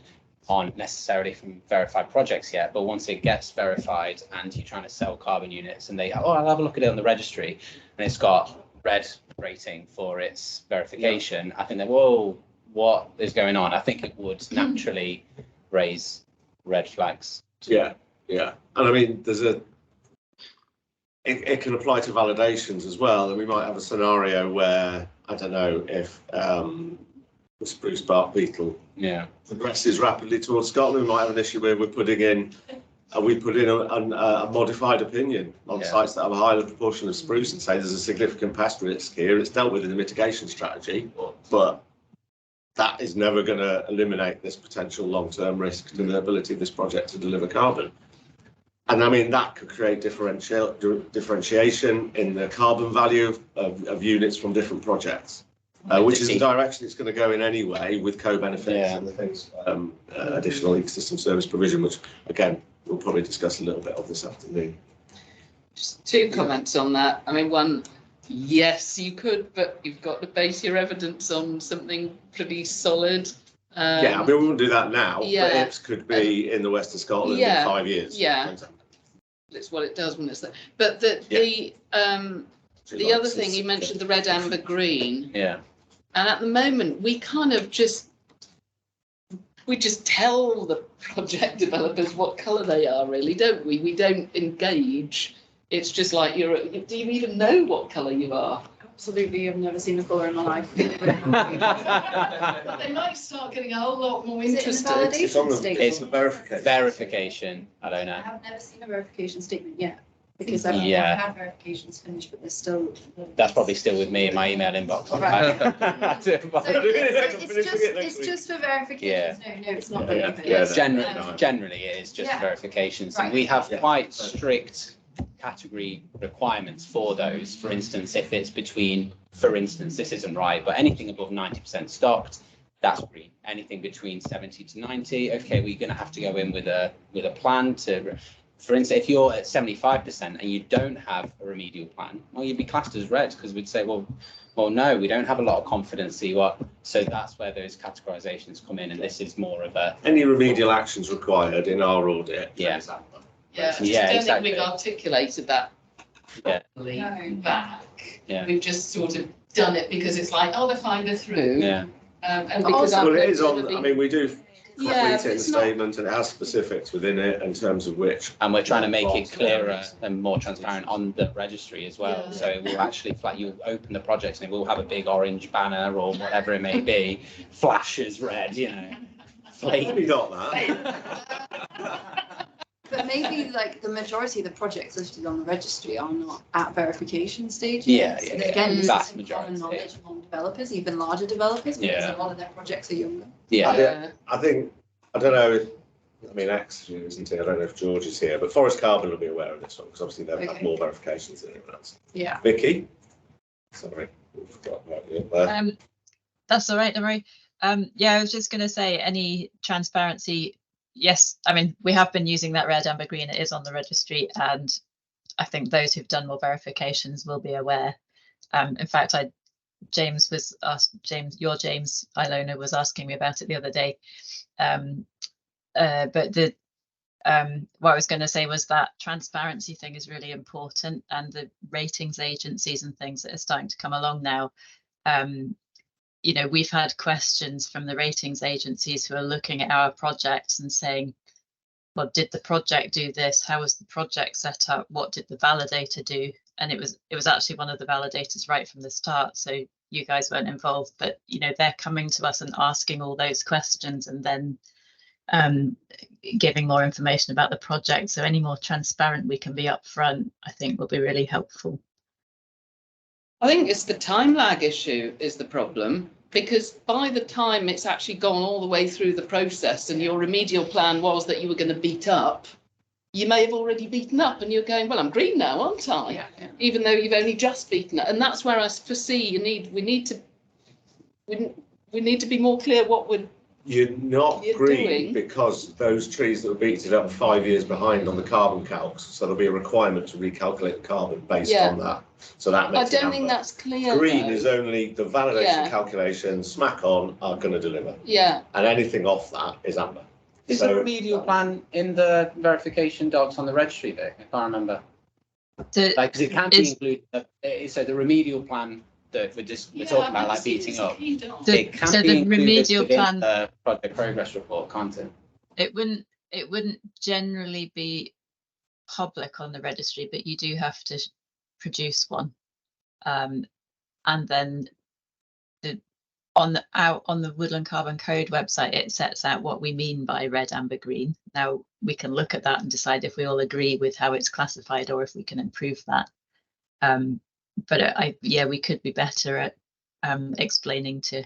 aren't necessarily from verified projects yet, but once it gets verified and you're trying to sell carbon units and they go, oh, I'll have a look at it on the registry and it's got red rating for its verification, I think that, whoa, what is going on? I think it would naturally raise red flags. Yeah, and I mean, it can apply to validations as well, and we might have a scenario where, I don't know, if the spruce bark beetle progresses rapidly towards Scotland, we might have an issue where we put in a modified opinion on sites that have a higher proportion of spruce and say there's a significant pest risk here. It's dealt with in the mitigation strategy, but that is never going to eliminate this potential long-term risk to the ability of this project to deliver carbon. And I mean, that could create differentiation in the carbon value of units from different projects. Which is the direction it's going to go in anyway, with co-benefits and the things, additional ecosystem service provision, which again we'll probably discuss a little bit of this afternoon. Just two comments on that. I mean, one, yes, you could, but you've got to base your evidence on something pretty solid. Yeah, I mean, we wouldn't do that now, but it could be in the west of Scotland in 5 years. Yeah, it's what it does when it's there. But the other thing, you mentioned the red, amber, green. Yeah. And at the moment, we kind of just tell the project developers what colour they are, really, don't we? We don't engage. It's just like, do you even know what colour you are? Absolutely, I've never seen a colour in my life. But they might start getting a whole lot more interested. It's a verification. Verification, I don't know. I have never seen a verification statement yet. Because I've had verifications finished, but there's still. That's probably still with me in my email inbox. Right. It's just for verifications. No, it's not. Generally, it is just verifications. Right. And we have quite strict category requirements for those. For instance, if it's between, for instance, this isn't right, but anything above 90% stocked, that's green. Anything between 70 to 90, okay, we're going to have to go in with a plan to. For instance, if you're at 75% and you don't have a remedial plan, well, you'd be classed as red because we'd say, well, no, we don't have a lot of confidence. So that's where those categorizations come in, and this is more of a any remedial actions required in our audit. I don't think we've articulated that properly back. We've just sort of done it because it's like, oh, they're fine, they're through. And because it is on. I mean, we do. Complete it in the statement, and it has specifics within it in terms of which. And we're trying to make it clearer and more transparent on the registry as well. So it will actually you open the project and it will have a big orange banner or whatever it may be, flashes red, Maybe not that. But maybe like the majority of the projects listed on the registry are not at verification stages. Again, that's common knowledge among developers, even larger developers, because a lot of their projects are younger. I think, I don't know if, I mean, actually, isn't it? I don't know if George is here, but Forest Carbon will be aware of this one because obviously they've had more verifications than anyone else. Yeah. Vicky? Sorry, we forgot about you there. That's all right, don't worry. I was just going to say, any transparency. Yes, I mean, we have been using that red, amber, green. It is on the registry, and I think those who've done more verifications will be aware. In fact, James Ilona was asking me about it the other day. But what I was going to say was that transparency thing is really important, and the ratings agencies and things that are starting to come along now. You know, we've had questions from the ratings agencies who are looking at our projects and saying, well, did the project do this? How was the project set up? What did the validator do? And it was actually one of the validators right from the start. So you guys weren't involved, but you know, they're coming to us and asking all those questions, and then giving more information about the project. So any more transparent we can be upfront, I think will be really helpful. I think it's the time lag issue is the problem, because by the time it's actually gone all the way through the process and your remedial plan was that you were going to beat up, you may have already beaten up and you're going, well, I'm green now, aren't I? Yeah. Even though you've only just beaten up. And that's where I foresee we need to be more clear what you're not you're green doing. because those trees that were beaten up are 5 years behind on the carbon calcs. So there'll be a requirement to recalculate the carbon based on that. So that makes I don't think that's clear. Green though. is only the validation Yeah. calculations, smack on, are going to deliver. Yeah. And anything off that is amber. Is the remedial plan in the verification docs on the registry though? I can't remember. Because it can be included. So the remedial plan that we're talking about, like beating up, it can be included remedial within plan, the project progress report, can't it? It wouldn't generally be public on the registry, but you do have to produce one, and then on the Woodland Carbon Code website, it sets out what we mean by red, amber, green. Now we can look at that and decide if we all agree with how it's classified or if we can improve that. But we could be better at explaining to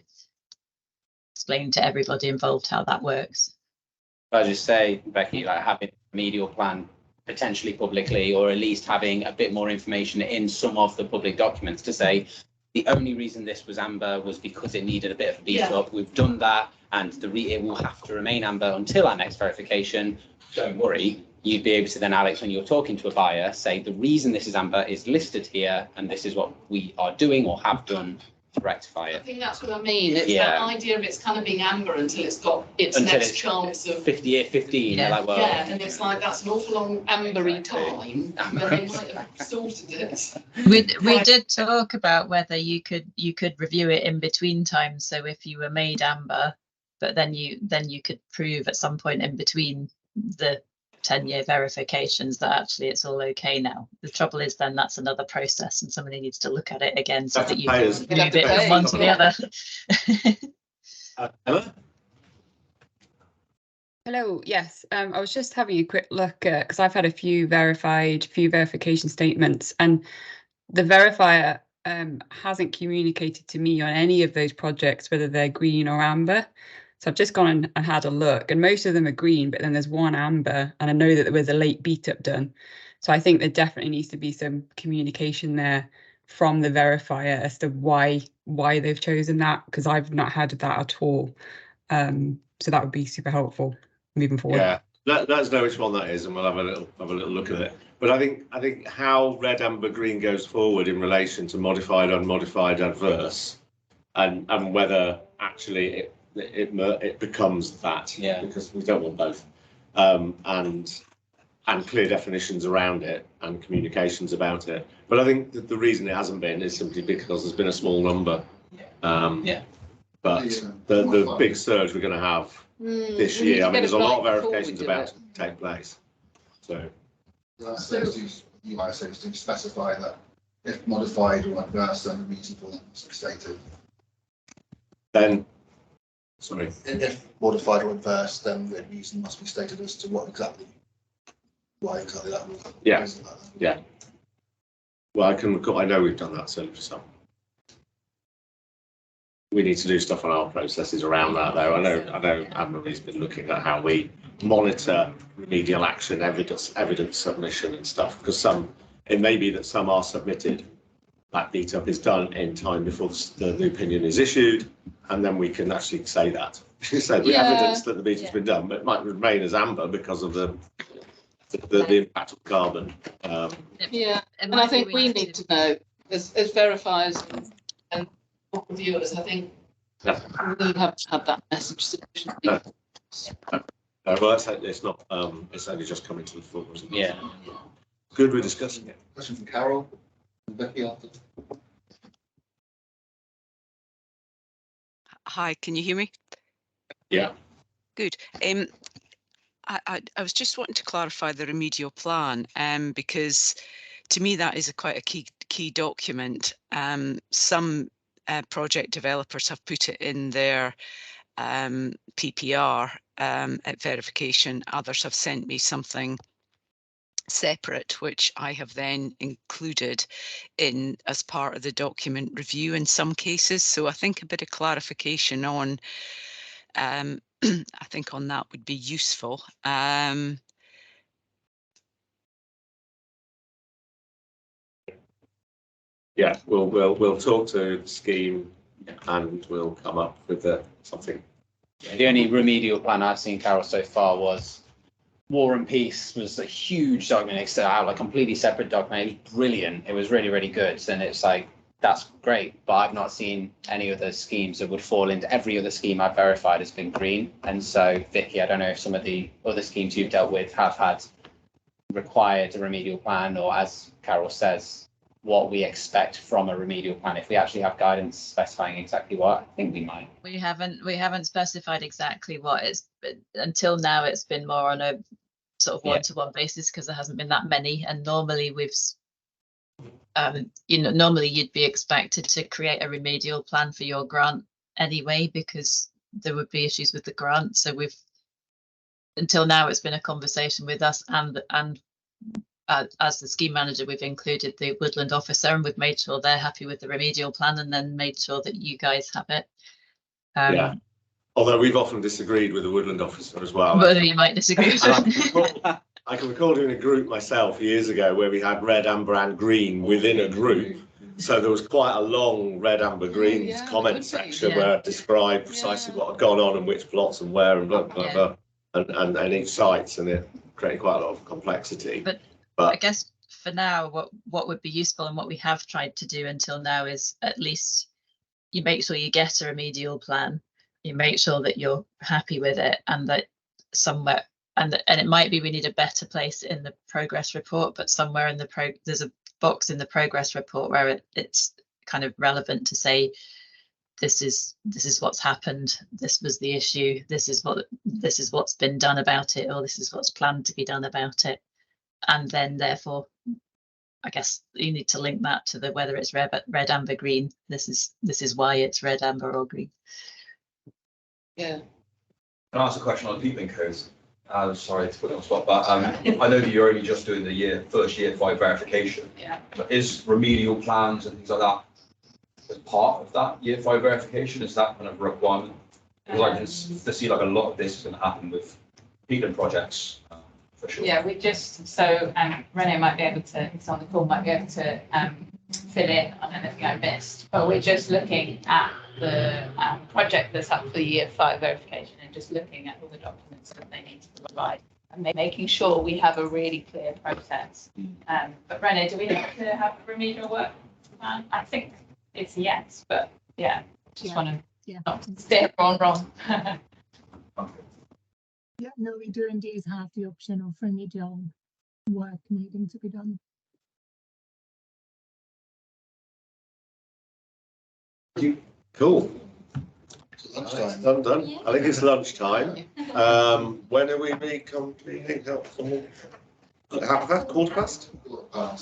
everybody involved how that works. I just say, Becky, like having a remedial plan potentially publicly, or at least having a bit more information in some of the public documents to say the only reason this was amber was because it needed a bit of a beat up. We've done that, and it will have to remain amber until our next verification. Don't worry. You'd be able to then, Alex, when you're talking to a buyer, say the reason this is amber is listed here, and this is what we are doing or have done to rectify it. I think that's what I mean. It's that idea of it's kind of being amber until it's got its next chance of 15. Yeah, like, well, and it's like that's an awful long ambery time, and they might have sorted it. We did talk about whether you could review it in between times. So if you were made amber, but then you could prove at some point in between the 10-year verifications that actually it's all okay now. The trouble is then that's another process and somebody needs to look at it again so that you can move it from one to the other. Emma? Hello, yes. I was just having a quick look at, because I've had a few verification statements, and the verifier hasn't communicated to me on any of those projects whether they're green or amber. So I've just gone and had a look, and most of them are green, but then there's one amber, and I know that there was a late beat up done. So I think there definitely needs to be some communication there from the verifier as to why they've chosen that, because I've not had that at all. So that would be super helpful moving forward. Yeah, let us know which one that is, and we'll have a little look at it. But I think how red, amber, green goes forward in relation to modified, unmodified, adverse, and whether actually it becomes that, because we don't want both, and clear definitions around it and communications about it. But I think that the reason it hasn't been is simply because there's been a small number. But the big surge we're going to have this year, I mean, there's a lot of verifications about to take place. So you might say to specify that if modified or adverse, then the reason for them must be stated. Then. Sorry. If modified or adverse, then the reason must be stated as to why exactly that was. Yeah. Well, I know we've done that certainly for some. We need to do stuff on our processes around that, though. I know Anne-Marie's been looking at how we monitor remedial action, evidence submission and stuff, because it may be that some are submitted, that beat up is done in time before the new opinion is issued, and then we can actually say that. So the evidence that the beat has been done, but it might remain as amber because of the impact of carbon. And I think we need to know as verifiers and reviewers. I think we have had that message sufficiently. Well, it's not, it's only just coming to the fore, isn't it? Yeah. Good, we're discussing it. Question from Carol and Becky after. Hi, can you hear me? Yeah. Good. I was just wanting to clarify the remedial plan, because to me that is quite a key document. Some project developers have put it in their PPR at verification. Others have sent me something separate, which I have then included in as part of the document review in some cases. So I think a bit of clarification on, I think on that would be useful. Yeah, we'll talk to the scheme and we'll come up with something. The only remedial plan I've seen, Carol, so far was War and Peace was a huge document. It's out, like completely separate document. It was brilliant. It was really, really good. And it's like, that's great. But I've not seen any other schemes that would fall into every other scheme I've verified has been green. And so, Vicky, I don't know if some of the other schemes you've dealt with have had required a remedial plan, or as Carol says, what we expect from a remedial plan. If we actually have guidance specifying exactly what, I think we might. We haven't specified exactly what it's, but until now it's been more on a sort of one-to-one basis because there hasn't been that many. And normally we've, normally you'd be expected to create a remedial plan for your grant anyway, because there would be issues with the grant. So until now it's been a conversation with us and as the scheme manager, we've included the woodland officer and we've made sure they're happy with the remedial plan and then made sure that you guys have it. Yeah. Although we've often disagreed with the woodland officer as well. But you might disagree. I can recall doing a group myself years ago where we had red, amber and green within a group. So there was quite a long red, amber, green comment section where I described precisely what had gone on and which plots and where and blah, blah, blah, and each site, and it created quite a lot of complexity. But I guess for now, what would be useful and what we have tried to do until now is at least you make sure you get a remedial plan, you make sure that you're happy with it, and that somewhere, and it might be we need a better place in the progress report, but somewhere in there's a box in the progress report where it's kind of relevant to say this is what's happened, this was the issue, this is what's been done about it, or this is what's planned to be done about it. And then therefore, I guess you need to link that to whether it's red, amber, green. This is why it's red, amber, or green. Yeah. Can I ask a question on peatland codes? Sorry to put it on the spot, but I know that you're only just doing the first year 5 verification. Yeah. But is remedial plans and things like that as part of that year 5 verification? Is that kind of a requirement? Because I can see like a lot of this is going to happen with peatland projects. For sure. Yeah, we just, so Renee might be able to, who's on the call, might be able to fill in on anything I missed, but we're just looking at the project that's up for year 5 verification and just looking at all the documents that they need to provide and making sure we have a really clear process. But Renee, do we have to have remedial work plan? I think it's yes, but yeah, just want to not steer everyone wrong. Yeah, no, we do indeed have the option of remedial work needing to be done. Cool. Done. Yeah. I think it's lunchtime. When are we reconvening? Quarter past?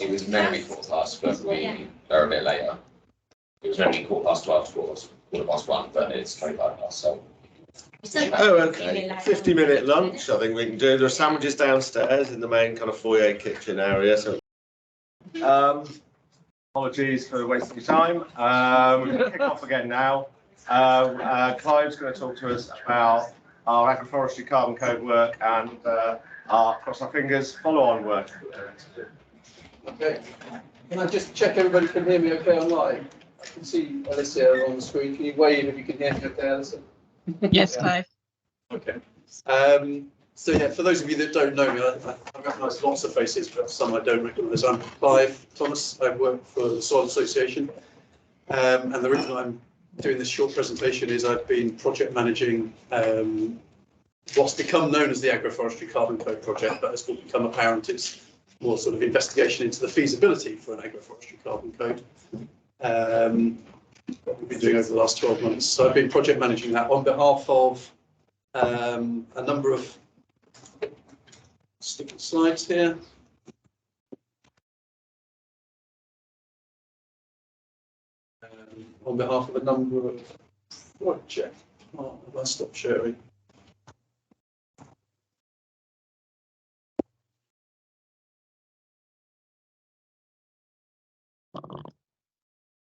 It was meant to be quarter past, but we are a bit later. It was meant to be 12:15 towards 1:15, but it's 25 past, so. Oh, okay. 50-minute lunch, I think we can do. There are sandwiches downstairs in the main kind of foyer kitchen area. So, apologies for wasting your time. We're going to kick off again now. Clive's going to talk to us about our agroforestry carbon code work and our, cross our fingers, follow-on work. Okay. Can I just check everybody can hear me okay online? I can see Alicia on the screen. Can you wave if you can hear me okay, Alicia? Yes, Clive. Okay. So yeah, for those of you that don't know me, I recognise lots of faces, but some I don't recognise. I'm Clive Thomas. I work for the Soil Association, and the reason I'm doing this short presentation is I've been project managing what's become known as the Agroforestry Carbon Code project, but has become apparent it's more sort of investigation into the feasibility for an agroforestry carbon code. What we've been doing over the last 12 months. So I've been project managing that on behalf of a number of sticky slides here. On behalf of a number of project partners. Have I stopped sharing?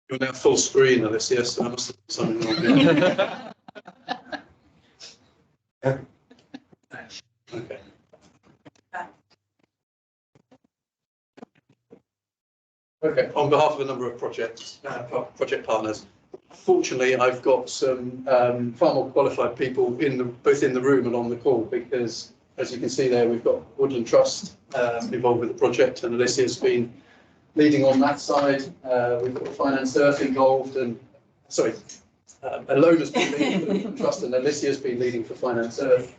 You're now full screen of this, yes, so I must have something wrong here. Okay. Okay, on behalf of a number of project partners, fortunately, I've got some far more qualified people both in the room and on the call, because as you can see there, we've got Woodland Trust involved with the project, and Alicia's been leading on that side. We've got Finance Earth involved, and Alona's been leading for Woodland Trust, and Alicia's been leading for Finance Earth.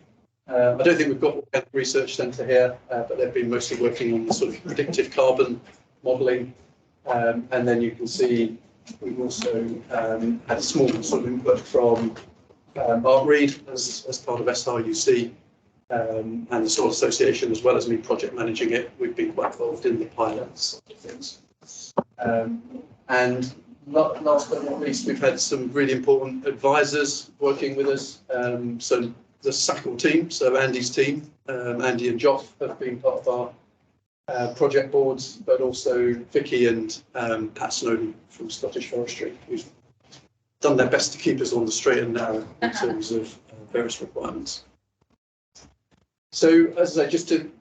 I don't think we've got a research centre here, but they've been mostly working on the sort of predictive carbon modelling. And then you can see we've also had a small sort of input from Mark Reed as part of SRUC and the Soil Association, as well as me project managing it. We've been quite involved in the pilots of things. And last but not least, we've had some really important advisors working with us. So the SACL team, so Andy's team, Andy and Joff have been part of our project boards, but also Vicky and Pat Snowden from Scottish Forestry, who's done their best to keep us on the straight and narrow in terms of various requirements. So, as I say, just to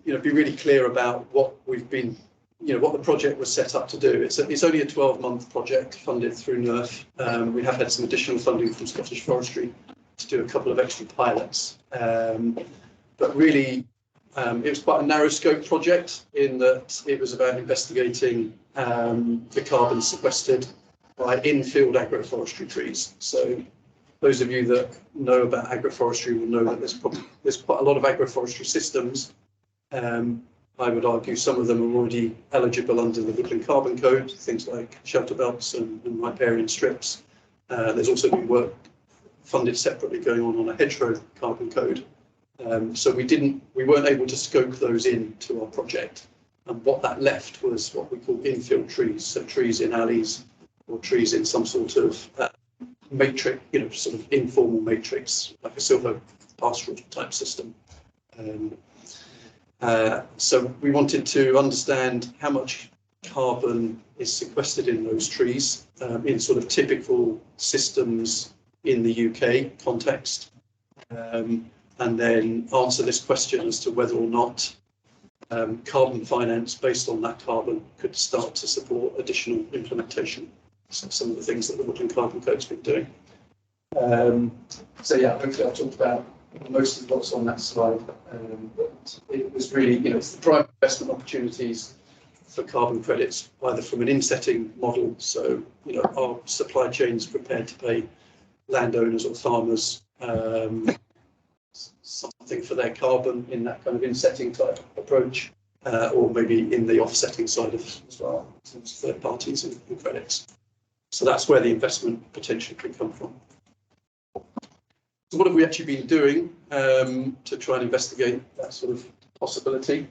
be really clear about what we've been, what the project was set up to do. It's only a 12-month project funded through NERF. We have had some additional funding from Scottish Forestry to do a couple of extra pilots, but really. It was quite a narrow scope project in that it was about investigating the carbon sequestered by in-field agroforestry trees. So those of you that know about agroforestry will know that there's quite a lot of agroforestry systems. I would argue some of them are already eligible under the Woodland Carbon Code, things like shelter belts and riparian strips. There's also been work funded separately going on a hedgerow carbon code. So we weren't able to scope those into our project, and what that left was what we call infield trees, so trees in alleys or trees in some sort of matrix, sort of informal matrix, like a silver pastoral type system. So we wanted to understand how much carbon is sequestered in those trees in sort of typical systems in the UK context. And then answer this question as to whether or not carbon finance based on that carbon could start to support additional implementation. So some of the things that the Woodland Carbon Code's been doing. So yeah, hopefully I've talked about most of what's on that slide. But it was really, it's the prime investment opportunities for carbon credits, either from an insetting model. So, our supply chains prepared to pay landowners or farmers something for their carbon in that kind of insetting type approach, or maybe in the offsetting side of it as well, in terms of third parties and credits. So that's where the investment potentially could come from. So what have we actually been doing to try and investigate that sort of possibility?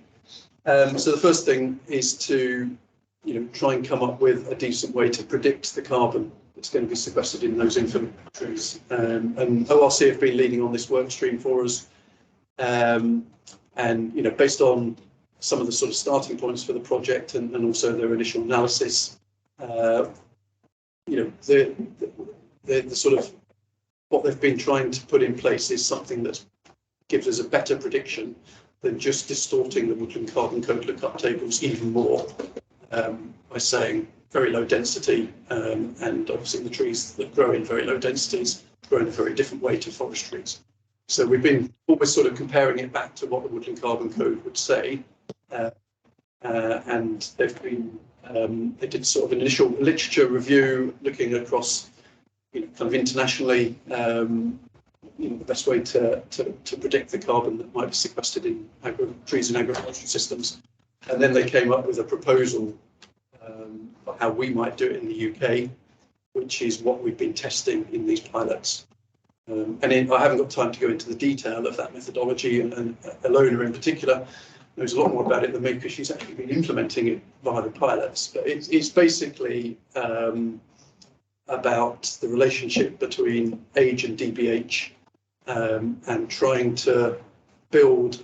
So the first thing is to try and come up with a decent way to predict the carbon that's going to be sequestered in those infield trees. And ORC have been leading on this work stream for us. And based on some of the sort of starting points for the project and also their initial analysis, the sort of what they've been trying to put in place is something that gives us a better prediction than just distorting the Woodland Carbon Code lookup tables even more by saying very low density, and obviously the trees that grow in very low densities grow in a very different way to forest trees. So we've been always sort of comparing it back to what the Woodland Carbon Code would say, and they've been they did sort of an initial literature review looking across kind of internationally, the best way to predict the carbon that might be sequestered in trees and agroforestry systems. And then they came up with a proposal for how we might do it in the UK, which is what we've been testing in these pilots. I haven't got time to go into the detail of that methodology, and Ilona in particular knows a lot more about it than me because she's actually been implementing it via the pilots. But it's basically about the relationship between age and DBH, and trying to build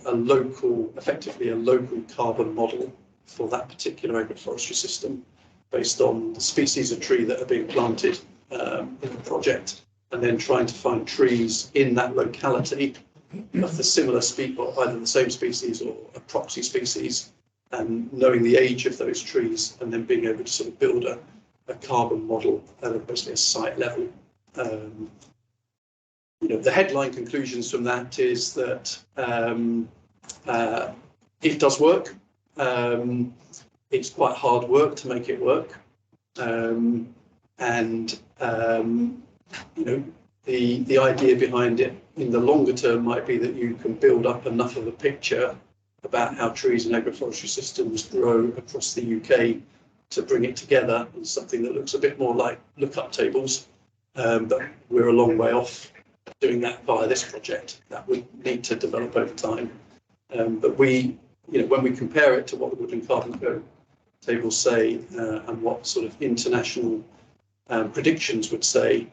effectively a local carbon model for that particular agroforestry system based on the species of tree that are being planted in the project, and then trying to find trees in that locality of the similar species, or either the same species or a proxy species, and knowing the age of those trees, and then being able to sort of build a carbon model at basically a site level. The headline conclusions from that is that it does work. It's quite hard work to make it work, the idea behind it in the longer term might be that you can build up enough of a picture about how trees and agroforestry systems grow across the UK to bring it together in something that looks a bit more like lookup tables. But we're a long way off doing that via this project. That would need to develop over time. But when we compare it to what the Woodland Carbon Code tables say, and what sort of international predictions would say,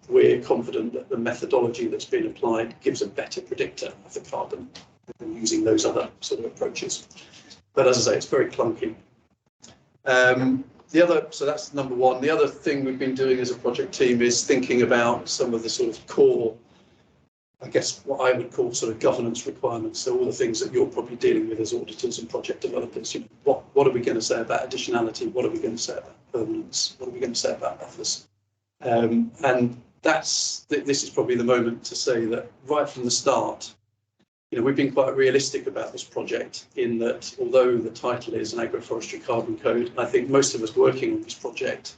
we're confident that the methodology that's been applied gives a better predictor of the carbon than using those other sort of approaches. But as I say, it's very clunky. So that's number one. The other thing we've been doing as a project team is thinking about some of the sort of core, I guess, what I would call sort of governance requirements. So all the things that you're probably dealing with as auditors and project developers. What are we going to say about additionality? What are we going to say about permanence? What are we going to say about buffers? And this is probably the moment to say that right from the start, we've been quite realistic about this project in that although the title is an agroforestry carbon code, I think most of us working on this project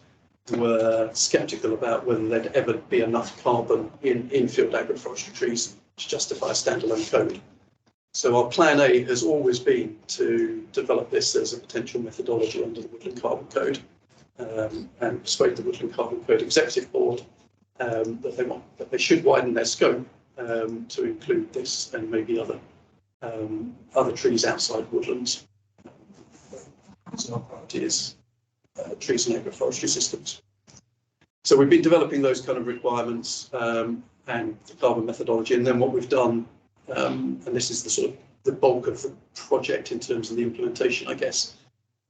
were sceptical about whether there'd ever be enough carbon in infield agroforestry trees to justify a standalone code. So our plan A has always been to develop this as a potential methodology under the Woodland Carbon Code, and persuade the Woodland Carbon Code Executive Board that they should widen their scope to include this and maybe other trees outside woodlands. So our priority is trees and agroforestry systems. So we've been developing those kind of requirements and the carbon methodology, and then what we've done, and this is the sort of the bulk of the project in terms of the implementation, I guess,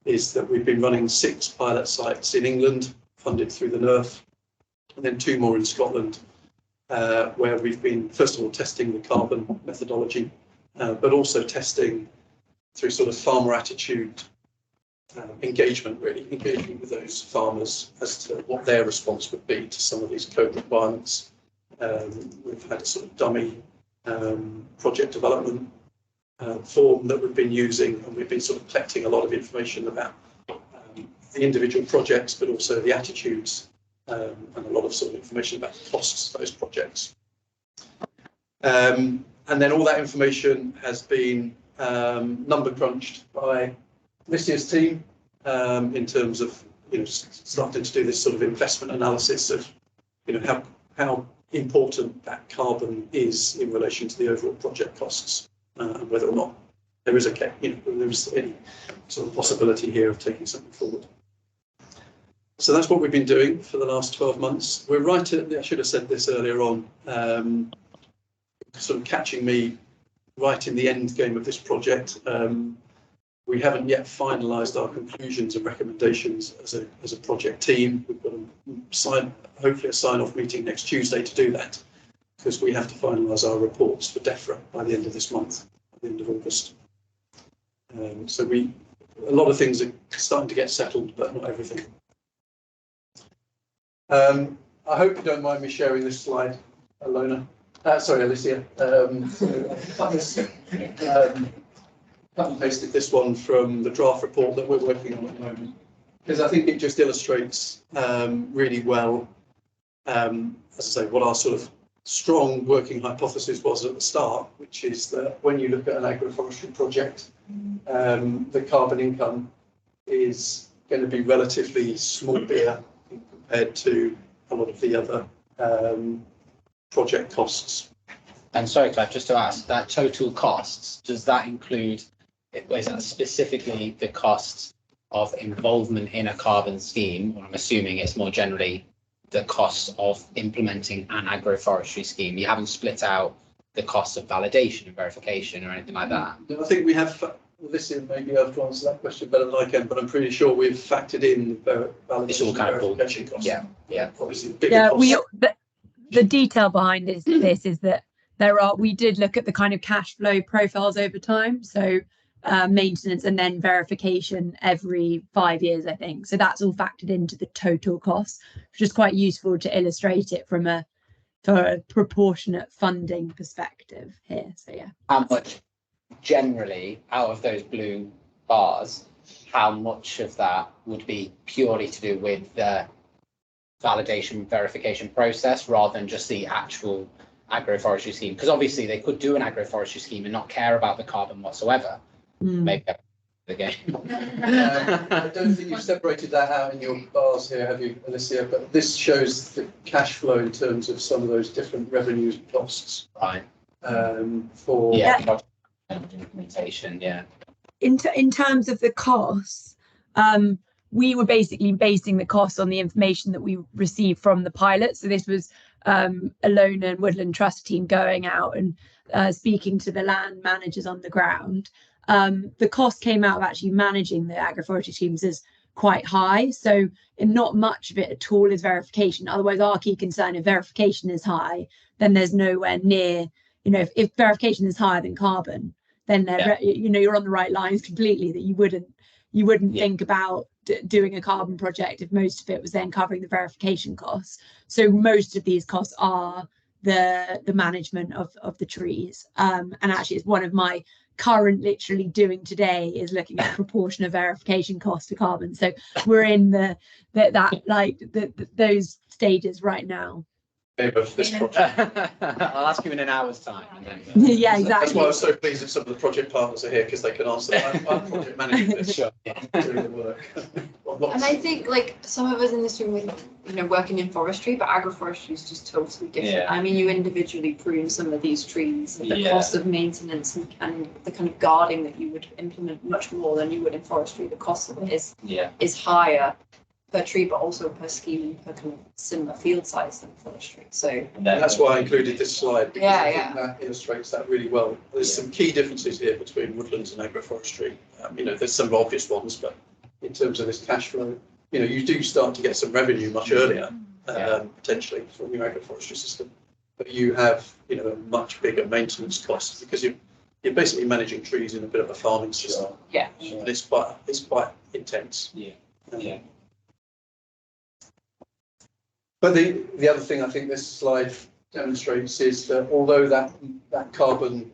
is that we've been running 6 pilot sites in England, funded through the NERF, and then 2 more in Scotland, where we've been, first of all, testing the carbon methodology, but also testing through sort of farmer attitude engagement with those farmers as to what their response would be to some of these code requirements. We've had a sort of dummy project development form that we've been using, and we've been sort of collecting a lot of information about the individual projects, but also the attitudes, and a lot of sort of information about the costs for those projects. And then all that information has been number crunched by Lycia's team in terms of starting to do this sort of investment analysis of how important that carbon is in relation to the overall project costs, and whether or not there is any sort of possibility here of taking something forward. So that's what we've been doing for the last 12 months. We're right at, I should have said this earlier on, sort of catching me right in the end game of this project. We haven't yet finalised our conclusions and recommendations as a project team. We've got hopefully a sign-off meeting next Tuesday to do that, because we have to finalise our reports for DEFRA by the end of this month, at the end of August. So a lot of things are starting to get settled, but not everything. I hope you don't mind me sharing this slide, Ilona. Sorry, Alicia. Cut and pasted this one from the draft report that we're working on at the moment, because I think it just illustrates really well, as I say, what our sort of strong working hypothesis was at the start, which is that when you look at an agroforestry project, the carbon income is going to be relatively small here compared to a lot of the other project costs. And sorry, Clive, just to ask, that total costs, does that include, is that specifically the costs of involvement in a carbon scheme? Or I'm assuming it's more generally the cost of implementing an agroforestry scheme. You haven't split out the cost of validation and verification or anything like that. I think we have, listen, maybe I've to answer that question better than I can, but I'm pretty sure we've factored in the validation. It's all kind of verification costs. Yeah. Obviously, bigger costs. The detail behind this is that we did look at the kind of cash flow profiles over time. So maintenance and then verification every 5 years, I think. So that's all factored into the total cost, which is quite useful to illustrate it for a proportionate funding perspective here. So yeah. How much generally out of those blue bars, how much of that would be purely to do with the validation verification process rather than just the actual agroforestry scheme? Because obviously they could do an agroforestry scheme and not care about the carbon whatsoever. Maybe again. I don't think you've separated that out in your bars here, have you, Alicia? But this shows the cash flow in terms of some of those different revenues and costs. Right. For implementation, yeah. In terms of the costs, we were basically basing the costs on the information that we received from the pilot. So this was a Lone and Woodland Trust team going out and speaking to the land managers on the ground. The cost came out of actually managing the agroforestry schemes as quite high. So not much of it at all is verification. Otherwise, our key concern, if verification is high, then there's nowhere near, if verification is higher than carbon, then you're on the right lines completely, that you wouldn't think about doing a carbon project if most of it was then covering the verification costs. So most of these costs are the management of the trees. And actually it's one of my current literally doing today is looking at proportion of verification cost to carbon. So we're in those stages right now. Of this project. I'll ask you in an hour's time. And then, yeah, exactly. That's why I was so pleased that some of the project partners are here, because they can answer. I'm project managing this, doing the work. And I think some of us in this room with working in forestry, but agroforestry is just totally different. Yeah. I mean, you individually prune some of these trees, and the cost of maintenance and the kind of guarding that you would implement much more than you would in forestry. The cost of it is higher per tree, but also per scheme and per kind of similar field size than forestry. So that's why I included this slide, because I think that illustrates that really well. There's some key differences here between woodlands and agroforestry. There's some obvious ones, but in terms of this cash flow, you do start to get some revenue much earlier, potentially from your agroforestry system, but you have a much bigger maintenance cost because you're basically managing trees in a bit of a farming system. Yeah. And it's quite intense. Yeah. But the other thing I think this slide demonstrates is that although that carbon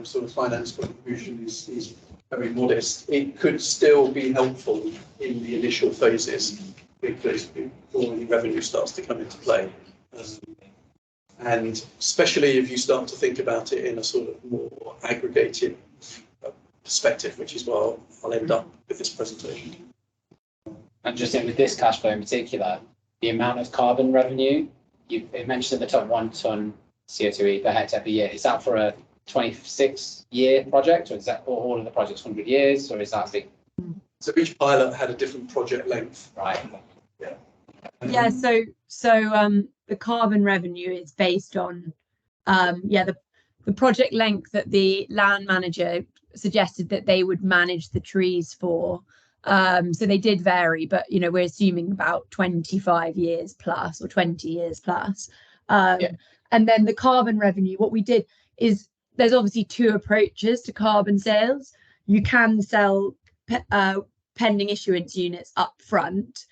sort of finance contribution is very modest, it could still be helpful in the initial phases because before the revenue starts to come into play. And especially if you start to think about it in a sort of more aggregated perspective, which is where I'll end up with this presentation. And just with this cash flow in particular, the amount of carbon revenue, it mentioned at the top 1 ton CO2 per hectare per year. Is that for a 26-year project, or is that all of the projects 100 years, or is that big? So each pilot had a different project length. Right. Yeah. So the carbon revenue is based on the project length that the land manager suggested that they would manage the trees for. So they did vary, but we're assuming about 25 years plus or 20 years plus. And then the carbon revenue, what we did is there's obviously two approaches to carbon sales. You can sell pending issuance units up front,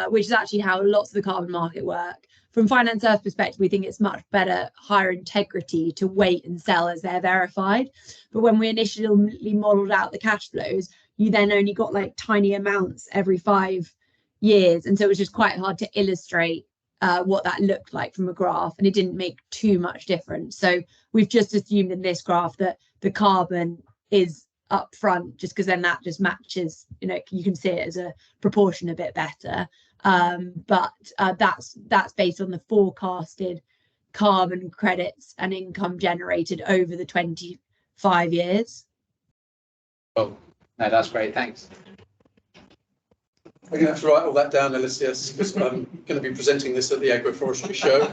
which is actually how lots of the carbon market work. From Finance Earth's perspective, we think it's much better, higher integrity to wait and sell as they're verified. But when we initially modelled out the cash flows, you then only got tiny amounts every 5 years. And so it was just quite hard to illustrate what that looked like from a graph, and it didn't make too much difference. So we've just assumed in this graph that the carbon is up front, just because then that just matches, you know, you can see it as a proportion a bit better. But that's based on the forecasted carbon credits and income generated over the 25 years. Oh, no, that's great, thanks. I'm going to have to write all that down, Alicia, because I'm going to be presenting this at the agroforestry show.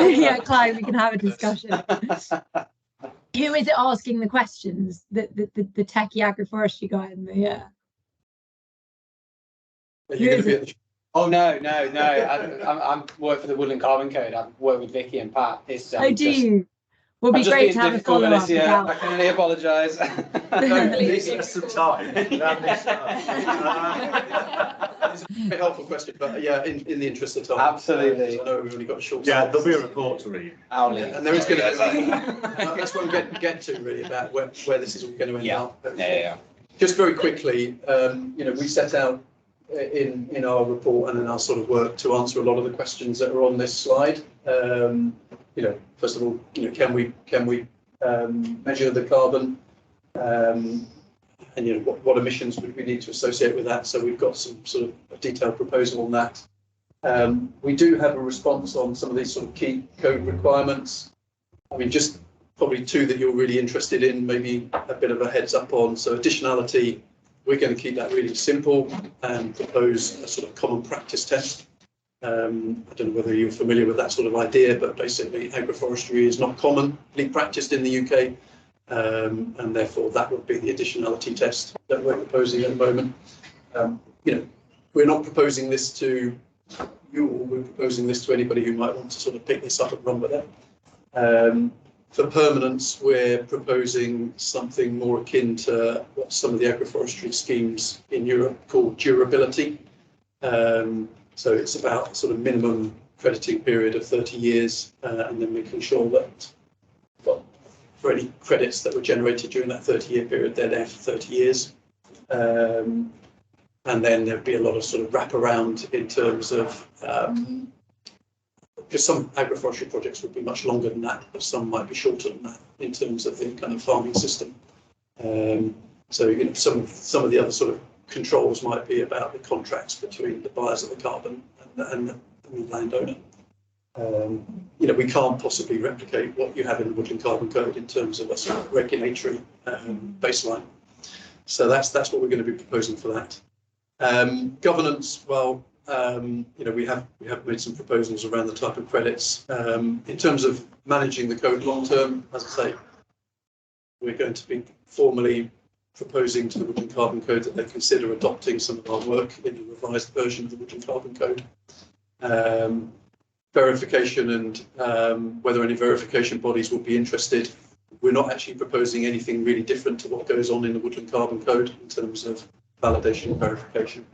Yeah, Clive, we can have a discussion. Who is it asking the questions? The techie agroforestry guy in the Are you going to be at the Oh no! I'm work for the Woodland Carbon Code. I've worked with Vicky and Pat. It's, oh, do you? Would be great to have a follow up. I can only apologise. It's some time. It's a very helpful question, but yeah, in the interest of time. Absolutely. I know we've only got a short. Yeah, there'll be a report to read. And there is going to be. That's what we get to really about where this is all going to end up. Yeah. Just very quickly, you know, we set out in our report and in our sort of work to answer a lot of the questions that are on this slide. You know, first of all, you know, can we measure the carbon, and you know what emissions would we need to associate with that? So we've got some sort of a detailed proposal on that. We do have a response on some of these sort of key code requirements. I mean, just probably two that you're really interested in, maybe a bit of a heads up on. So additionality, we're going to keep that really simple and propose a sort of common practice test. I don't know whether you're familiar with that sort of idea, but basically agroforestry is not commonly practiced in the UK, and therefore that would be the additionality test that we're proposing at the moment. You know, we're not proposing this to you, or we're proposing this to anybody who might want to sort of pick this up and run with it. For permanence, we're proposing something more akin to what some of the agroforestry schemes in Europe call durability. So it's about sort of minimum crediting period of 30 years, and then making sure that, well, for any credits that were generated during that 30-year period, they're there for 30 years. And then there'd be a lot of sort of wraparound in terms of, because some agroforestry projects would be much longer than that, but some might be shorter than that in terms of the kind of farming system. So you know, some of the other sort of controls might be about the contracts between the buyers of the carbon and the landowner. You know, we can't possibly replicate what you have in the Woodland Carbon Code in terms of a sort of regulatory baseline. So that's what we're going to be proposing for that. Governance, well, you know, we have made some proposals around the type of credits. In terms of managing the code long term, as I say, we're going to be formally proposing to the Woodland Carbon Code that they consider adopting some of our work in the revised version of the Woodland Carbon Code. Verification and whether any verification bodies will be interested. We're not actually proposing anything really different to what goes on in the Woodland Carbon Code in terms of validation and verification.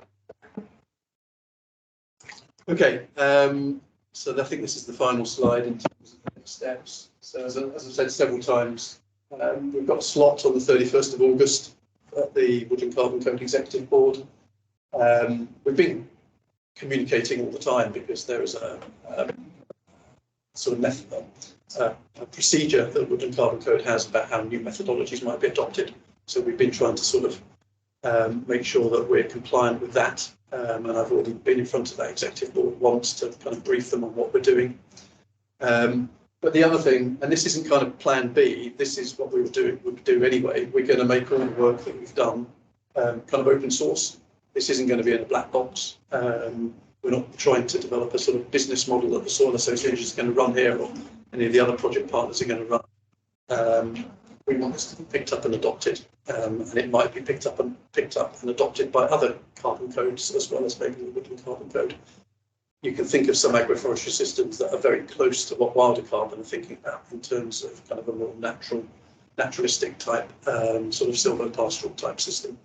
Okay, so I think this is the final slide in terms of the next steps. So as I've said several times, we've got a slot on the 31st of August at the Woodland Carbon Code Executive Board. We've been communicating all the time because there is a sort of method, a procedure that the Woodland Carbon Code has about how new methodologies might be adopted. So we've been trying to sort of make sure that we're compliant with that. And I've already been in front of that executive board once to kind of brief them on what we're doing. But the other thing, and this isn't kind of plan B, this is what we would do anyway. We're going to make all the work that we've done kind of open source. This isn't going to be in a black box. We're not trying to develop a sort of business model that the Soil Association is going to run here or any of the other project partners are going to run. We want this to be picked up and adopted, and it might be picked up and adopted by other carbon codes as well as maybe the Woodland Carbon Code. You can think of some agroforestry systems that are very close to what Wilder Carbon are thinking about in terms of kind of a more naturalistic type, sort of silvopastoral type system.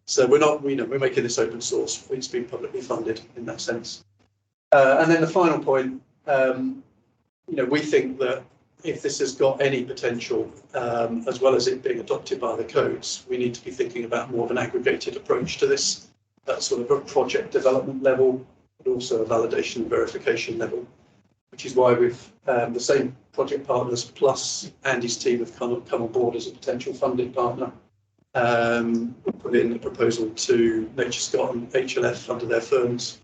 So we're making this open source. It's been publicly funded in that sense. And then the final point, we think that if this has got any potential, as well as it being adopted by the codes, we need to be thinking about more of an aggregated approach to this, that sort of a project development level, but also a validation and verification level, which is why we've the same project partners plus Andy's team have come on board as a potential funding partner. Put in a proposal to Nature Scott and HLF under their firm's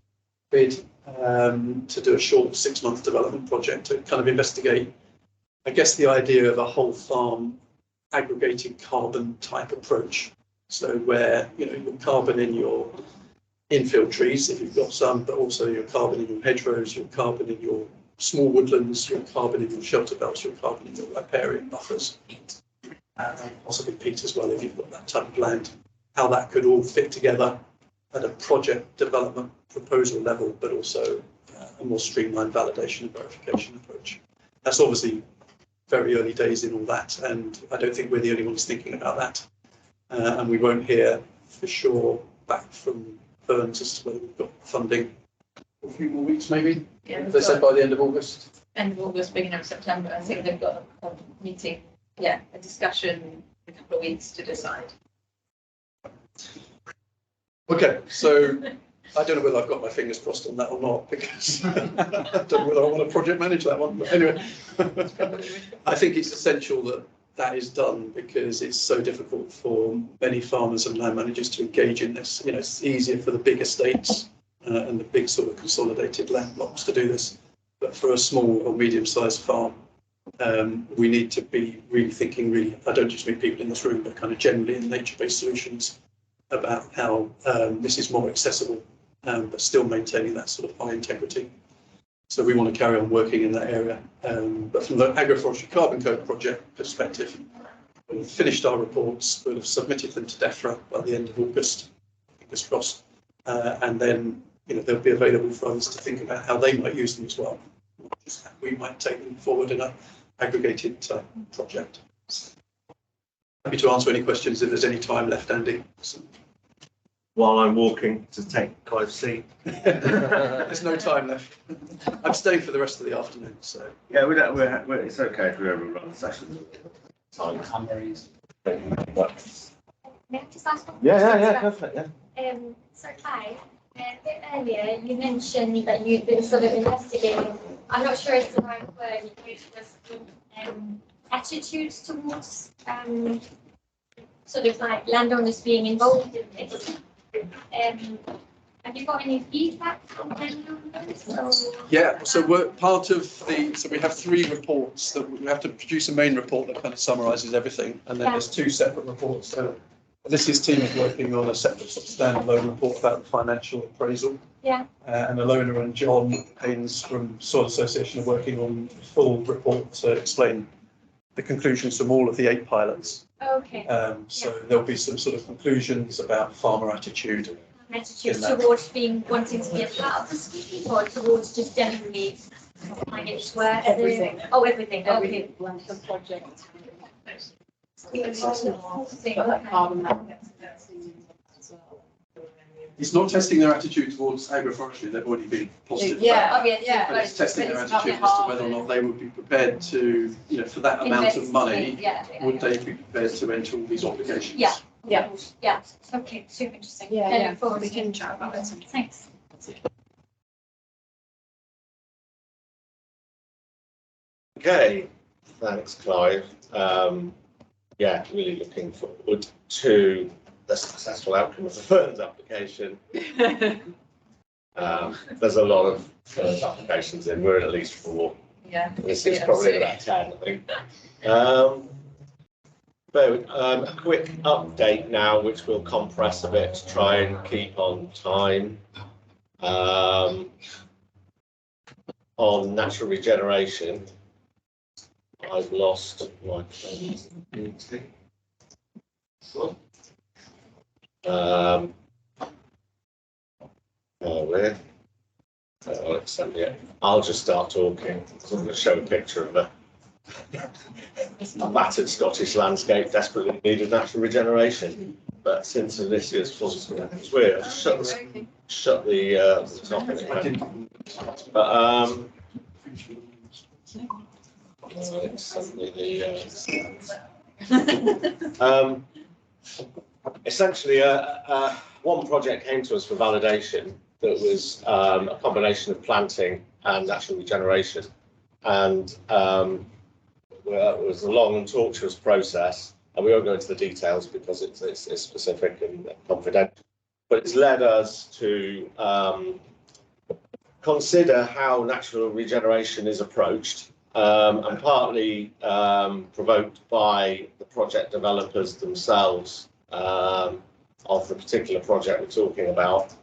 bid to do a short 6-month development project to kind of investigate, I guess, the idea of a whole farm aggregated carbon type approach. So where, you know, your carbon in your infield trees, if you've got some, but also your carbon in your hedgerows, your carbon in your small woodlands, your carbon in your shelter belts, your carbon in your riparian buffers, and possibly peat as well if you've got that type of land, how that could all fit together at a project development proposal level, but also a more streamlined validation and verification approach. That's obviously very early days in all that, and I don't think we're the only ones thinking about that. And we won't hear for sure back from Burns as to whether we've got funding for a few more weeks, maybe. Yeah, they said by the end of August. End of August, beginning of September. I think they've got a meeting, a discussion in a couple of weeks to decide. Okay, so I don't know whether I've got my fingers crossed on that or not, because I don't know whether I want to project manage that one. But anyway, I think it's essential that that is done, because it's so difficult for many farmers and land managers to engage in this. You know, it's easier for the big estates and the big sort of consolidated land blocks to do this. But for a small or medium-sized farm, we need to be really thinking, I don't just mean people in this room, but kind of generally in nature-based solutions about how this is more accessible, but still maintaining that sort of high integrity. So we want to carry on working in that area. But from the agroforestry carbon code project perspective, we've finished our reports, we'll have submitted them to DEFRA by the end of August, fingers crossed, and then they'll be available for others to think about how they might use them as well. Just how we might take them forward in an aggregated project. Happy to answer any questions if there's any time left, Andy. While I'm walking to take Clive's seat. There's no time left. I'm staying for the rest of the afternoon, so. Yeah, it's okay if we overrun the session. Time. May I just ask one question? Yeah, perfect, yeah. So Clive, a bit earlier you mentioned that you'd been sort of investigating, I'm not sure it's the right word, you used was attitudes towards sort of like landowners being involved in this. Have you got any feedback from landowners? Yeah, so we're part of so we have 3 reports that we have to produce a main report that kind of summarises everything, and then there's 2 separate reports. So this team is working on a separate sort of standalone report about the financial appraisal. Yeah. And Alona and John Haynes from Soil Association are working on a full report to explain the conclusions from all of the 8 pilots. Okay. So there'll be some sort of conclusions about farmer attitude. Attitude towards wanting to be a part of the scheme, or towards just generally manage where everything. Oh, everything. Okay. The project. It's not testing their attitude towards agroforestry, they've already been positive. Yeah, But it's testing their attitude as to whether or not they would be prepared to, for that amount of money, would they be prepared to enter all these obligations? Yeah. Okay, super interesting. Yeah. We can chat about it. Thanks. Okay, thanks, Clive. Really looking forward to the successful outcome of the Ferns application. There's a lot of Ferns applications in. We're in at least 4. Yeah. This is probably about 10, I think. A quick update now, which we'll compress a bit to try and keep on time. On natural regeneration, I've lost my I'll just start talking. So I'm going to show a picture of a battered Scottish landscape desperately needed natural regeneration. But since Alicia's forced me to swear, I've shut the topic again. But essentially, one project came to us for validation that was a combination of planting and natural regeneration. And well, it was a long and tortuous process, and we won't go into the details because it's specific and confidential. But it's led us to consider how natural regeneration is approached, and partly provoked by the project developers themselves of the particular project we're talking about.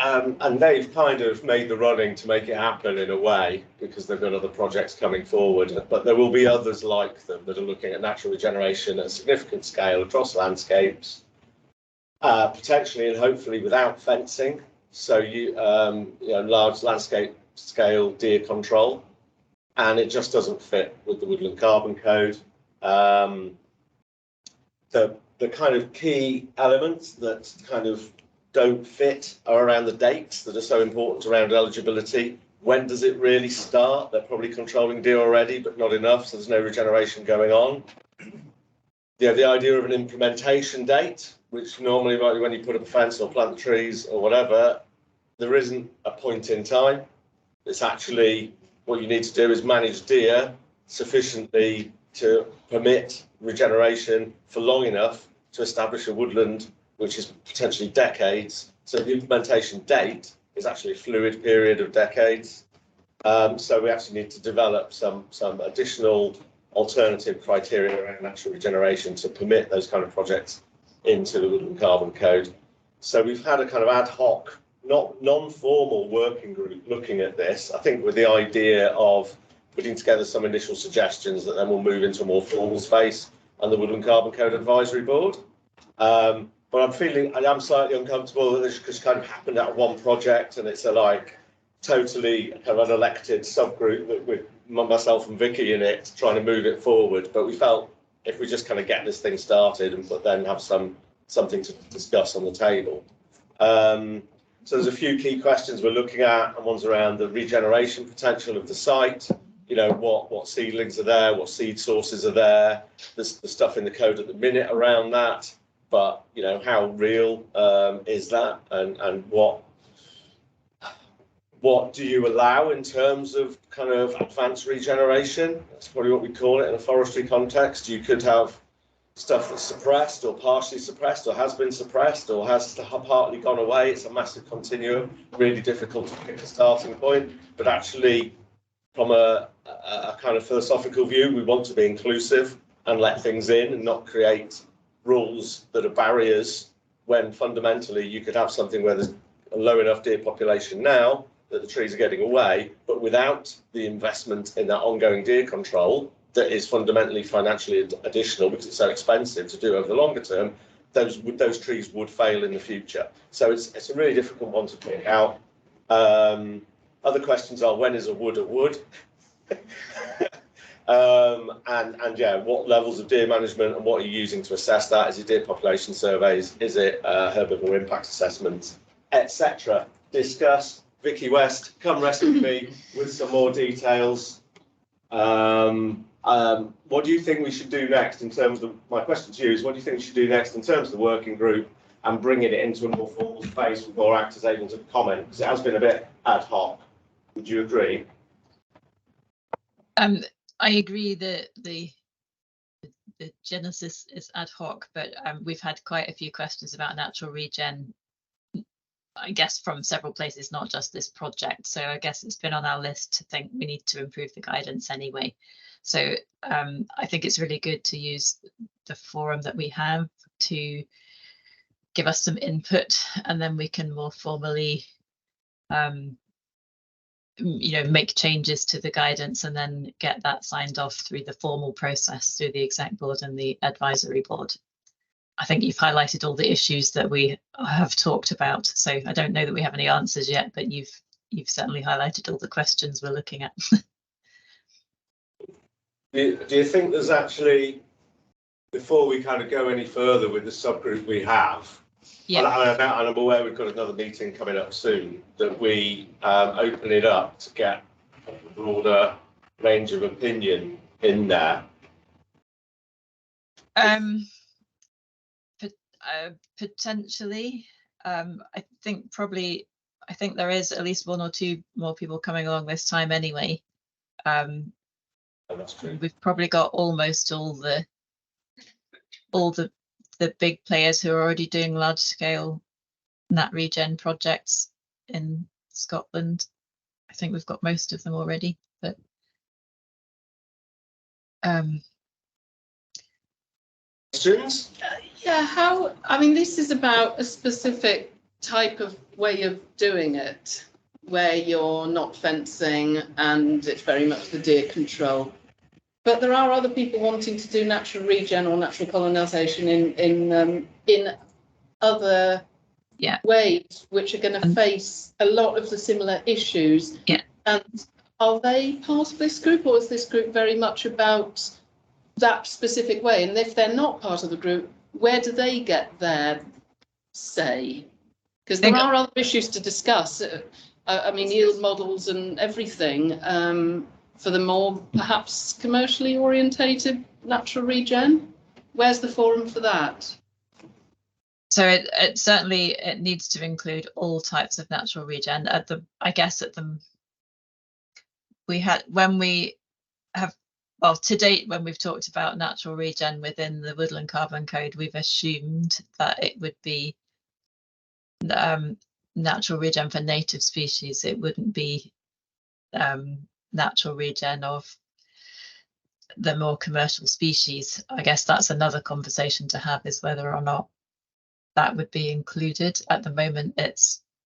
And they've kind of made the running to make it happen in a way because they've got other projects coming forward, but there will be others like them that are looking at natural regeneration at a significant scale across landscapes, potentially and hopefully without fencing. So you know, large landscape scale deer control, and it just doesn't fit with the Woodland Carbon Code. The kind of key elements that kind of don't fit are around the dates that are so important around eligibility. When does it really start? They're probably controlling deer already, but not enough, so there's no regeneration going on. Yeah, the idea of an implementation date, which normally might be when you put up a fence or plant the trees or whatever, there isn't a point in time. It's actually what you need to do is manage deer sufficiently to permit regeneration for long enough to establish a woodland, which is potentially decades. So the implementation date is actually a fluid period of decades. So we actually need to develop some additional alternative criteria around natural regeneration to permit those kind of projects into the Woodland Carbon Code. So we've had a kind of ad hoc, non-formal working group looking at this, I think with the idea of putting together some initial suggestions that then we'll move into a more formal space and the Woodland Carbon Code Advisory Board. But I am slightly uncomfortable that this just kind of happened out of one project, and it's a like totally kind of unelected subgroup with myself and Vicky in it trying to move it forward. But we felt if we just kind of get this thing started and then have something to discuss on the table. So there's a few key questions we're looking at, and one's around the regeneration potential of the site. You know, what seedlings are there, what seed sources are there. There's the stuff in the code at the minute around that, but you know, how real is that, and what do you allow in terms of kind of advanced regeneration? That's probably what we call it in a forestry context. You could have stuff that's suppressed or partially suppressed or has been suppressed or has partly gone away. It's a massive continuum, really difficult to pick a starting point, but actually from a kind of philosophical view, we want to be inclusive and let things in and not create rules that are barriers when fundamentally you could have something where there's a low enough deer population now that the trees are getting away, but without the investment in that ongoing deer control that is fundamentally financially additional because it's so expensive to do over the longer term, those trees would fail in the future. So it's a really difficult one to pick out. Other questions are, when is a wood a wood? And yeah, what levels of deer management and what are you using to assess that? Is it deer population surveys? Is it herbivore impact assessments, etc.? Discuss. Vicky West, come rescue me with some more details. What do you think we should do next in terms of, my question to you is, what do you think we should do next in terms of the working group and bringing it into a more formal space with more actors able to comment? Because it has been a bit ad hoc. Would you agree? I agree that the genesis is ad hoc, but we've had quite a few questions about natural regen, I guess, from several places, not just this project. So I guess it's been on our list to think we need to improve the guidance anyway. So I think it's really good to use the forum that we have to give us some input, and then we can more formally make changes to the guidance and then get that signed off through the formal process through the exec board and the advisory board. I think you've highlighted all the issues that we have talked about, so I don't know that we have any answers yet, but you've certainly highlighted all the questions we're looking at. Do you think there's actually, before we kind of go any further with the subgroup we have, and I'm aware we've got another meeting coming up soon, that we open it up to get a broader range of opinion in there? Potentially. I think there is at least 1 or 2 more people coming along this time anyway. That's true. We've probably got almost all the big players who are already doing large scale nat regen projects in Scotland. I think we've got most of them already, but questions? Yeah, I mean, this is about a specific type of way of doing it, where you're not fencing and it's very much the deer control. But there are other people wanting to do natural regen or natural colonisation in other ways, which are going to face a lot of the similar issues. Yeah. And are they part of this group, or is this group very much about that specific way? And if they're not part of the group, where do they get their say? Because there are other issues to discuss. I mean, yield models and everything for the more perhaps commercially orientated natural regen. Where's the forum for that? So it certainly needs to include all types of natural regen. To date, when we've talked about natural regen within the Woodland Carbon Code, we've assumed that it would be natural regen for native species. It wouldn't be natural regen of the more commercial species. I guess that's another conversation to have, is whether or not that would be included. At the moment, it's